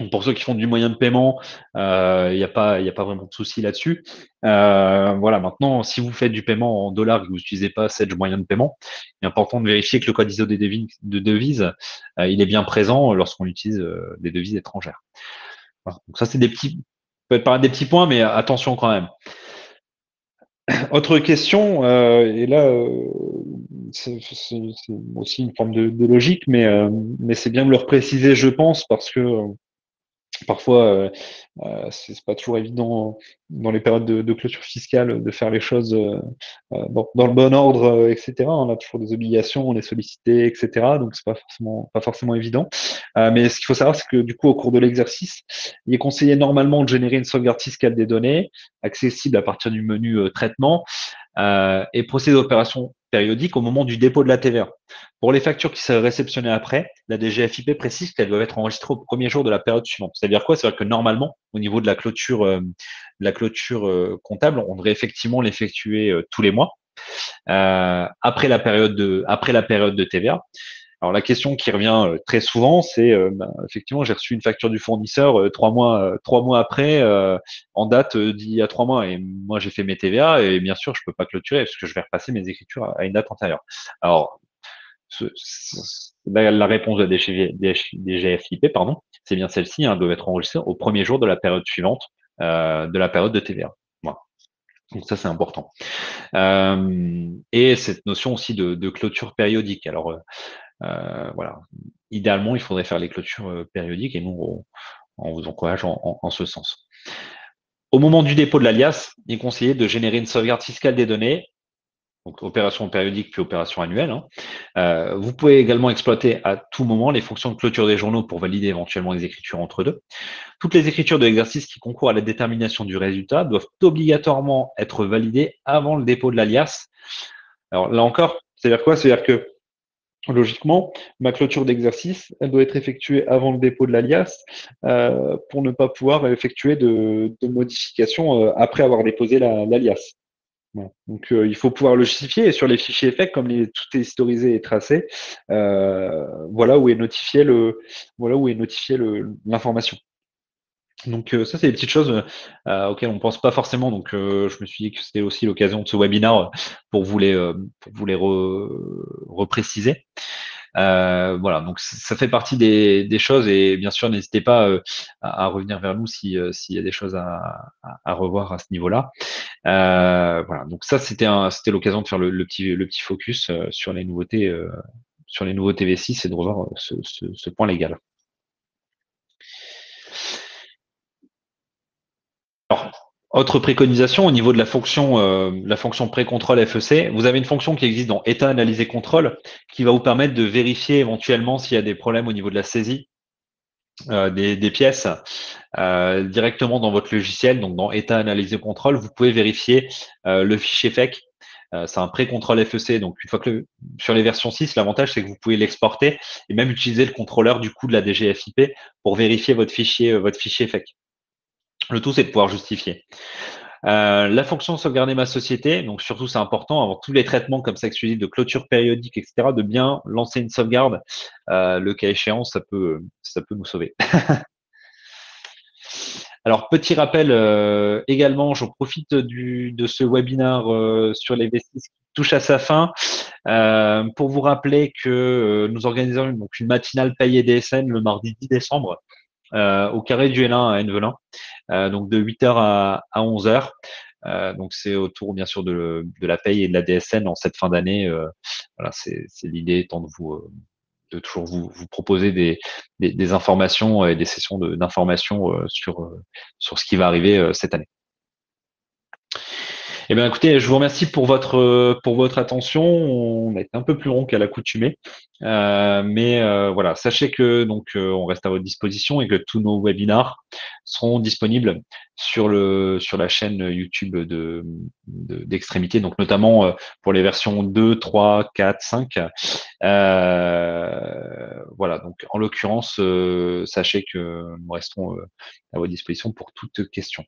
Donc pour ceux qui font du moyen de paiement, il n'y a pas vraiment de souci là-dessus. Voilà, maintenant, si vous faites du paiement en dollars et que vous n'utilisez pas Sedge moyen de paiement, il est important de vérifier que le code ISO de devises, il est bien présent lorsqu'on utilise des devises étrangères. Voilà. Donc ça, c'est peut être paraître des petits points, mais attention quand même. Autre question, et là, c'est aussi une forme de logique, mais c'est bien de le repréciser, je pense, parce que parfois, c'est pas toujours évident dans les périodes de clôture fiscale de faire les choses dans le bon ordre, etc. On a toujours des obligations, on est sollicité, etc. Donc c'est pas forcément évident. Mais ce qu'il faut savoir, c'est que du coup, au cours de l'exercice, il est conseillé normalement de générer une sauvegarde fiscale des données, accessible à partir du menu traitement, et procéder aux opérations périodiques au moment du dépôt de la TVA. Pour les factures qui seraient réceptionnées après, la DGFiP précise qu'elles doivent être enregistrées au premier jour de la période suivante. C'est-à-dire quoi? C'est-à-dire que normalement, au niveau de la clôture, comptable, on devrait effectivement l'effectuer tous les mois après la période de TVA. Alors la question qui revient très souvent, c'est effectivement j'ai reçu une facture du fournisseur 3 mois après, en date d'il y a 3 mois, et moi j'ai fait mes TVA et bien sûr je peux pas clôturer parce que je vais repasser mes écritures à une date antérieure. Alors la réponse de la DGFiP, pardon, c'est bien celle-ci, hein, doit être enregistrée au premier jour de la période suivante de la période de TVA. Voilà. Donc ça c'est important. Et cette notion aussi de clôture périodique. Alors voilà, idéalement il faudrait faire les clôtures périodiques et nous on vous encourage en ce sens. Au moment du dépôt de l'alias, il est conseillé de générer une sauvegarde fiscale des données donc opération périodique puis opération annuelle, hein. Vous pouvez également exploiter à tout moment les fonctions de clôture des journaux pour valider éventuellement les écritures entre deux. Toutes les écritures de l'exercice qui concourent à la détermination du résultat doivent obligatoirement être validées avant le dépôt de l'alias. Alors là encore, c'est-à-dire quoi? C'est-à-dire que logiquement, ma clôture d'exercice, elle doit être effectuée avant le dépôt de l'alias pour ne pas pouvoir effectuer de modifications après avoir déposé l'alias. Voilà. Donc, il faut pouvoir le justifier et sur les fichiers effects, comme tout est historisé et tracé, voilà où est notifié l'information. Donc ça, c'est des petites choses auxquelles on ne pense pas forcément. Donc je me suis dit que c'était aussi l'occasion de ce webinaire pour vous les repréciser. Voilà, donc ça fait partie des choses et bien sûr, n'hésitez pas à revenir vers nous s'il y a des choses à revoir à ce niveau-là. Voilà, donc ça, c'était l'occasion de faire le petit focus sur les nouveautés V6 et de revoir ce point légal. Alors, autre préconisation au niveau de la fonction pré-contrôle FEC, vous avez une fonction qui existe dans état analysé contrôle qui va vous permettre de vérifier éventuellement s'il y a des problèmes au niveau de la saisie des pièces directement dans votre logiciel. Donc, dans état analysé contrôle, vous pouvez vérifier le fichier FEC. C'est un pré-contrôle FEC. Donc, une fois que sur les versions 6, l'avantage, c'est que vous pouvez l'exporter et même utiliser le contrôleur du coup de la DGFIP pour vérifier votre fichier FEC. Le tout, c'est de pouvoir justifier. La fonction sauvegarder ma société, donc surtout c'est important avant tous les traitements comme ça exclusifs de clôture périodique, etc., de bien lancer une sauvegarde. Le cas échéant, ça peut nous sauver. Alors petit rappel également, j'en profite de ce webinaire sur les V6 qui touche à sa fin pour vous rappeler que nous organisons donc une matinale paye et DSN le mardi 10 décembre au carré du L1 à Envelin, donc de 8h à 11h. Donc c'est autour bien sûr de la paye et de la DSN en cette fin d'année. Voilà, c'est l'idée étant de toujours vous proposer des informations et des sessions d'informations sur ce qui va arriver cette année. Eh bien, écoutez, je vous remercie pour votre attention. On a été un peu plus long qu'à l'accoutumée, mais voilà, sachez que donc on reste à votre disposition et que tous nos webinars seront disponibles sur la chaîne YouTube d'Extrémité, donc notamment pour les versions 2, 3, 4, 5. Voilà, donc en l'occurrence, sachez que nous resterons à votre disposition pour toute question.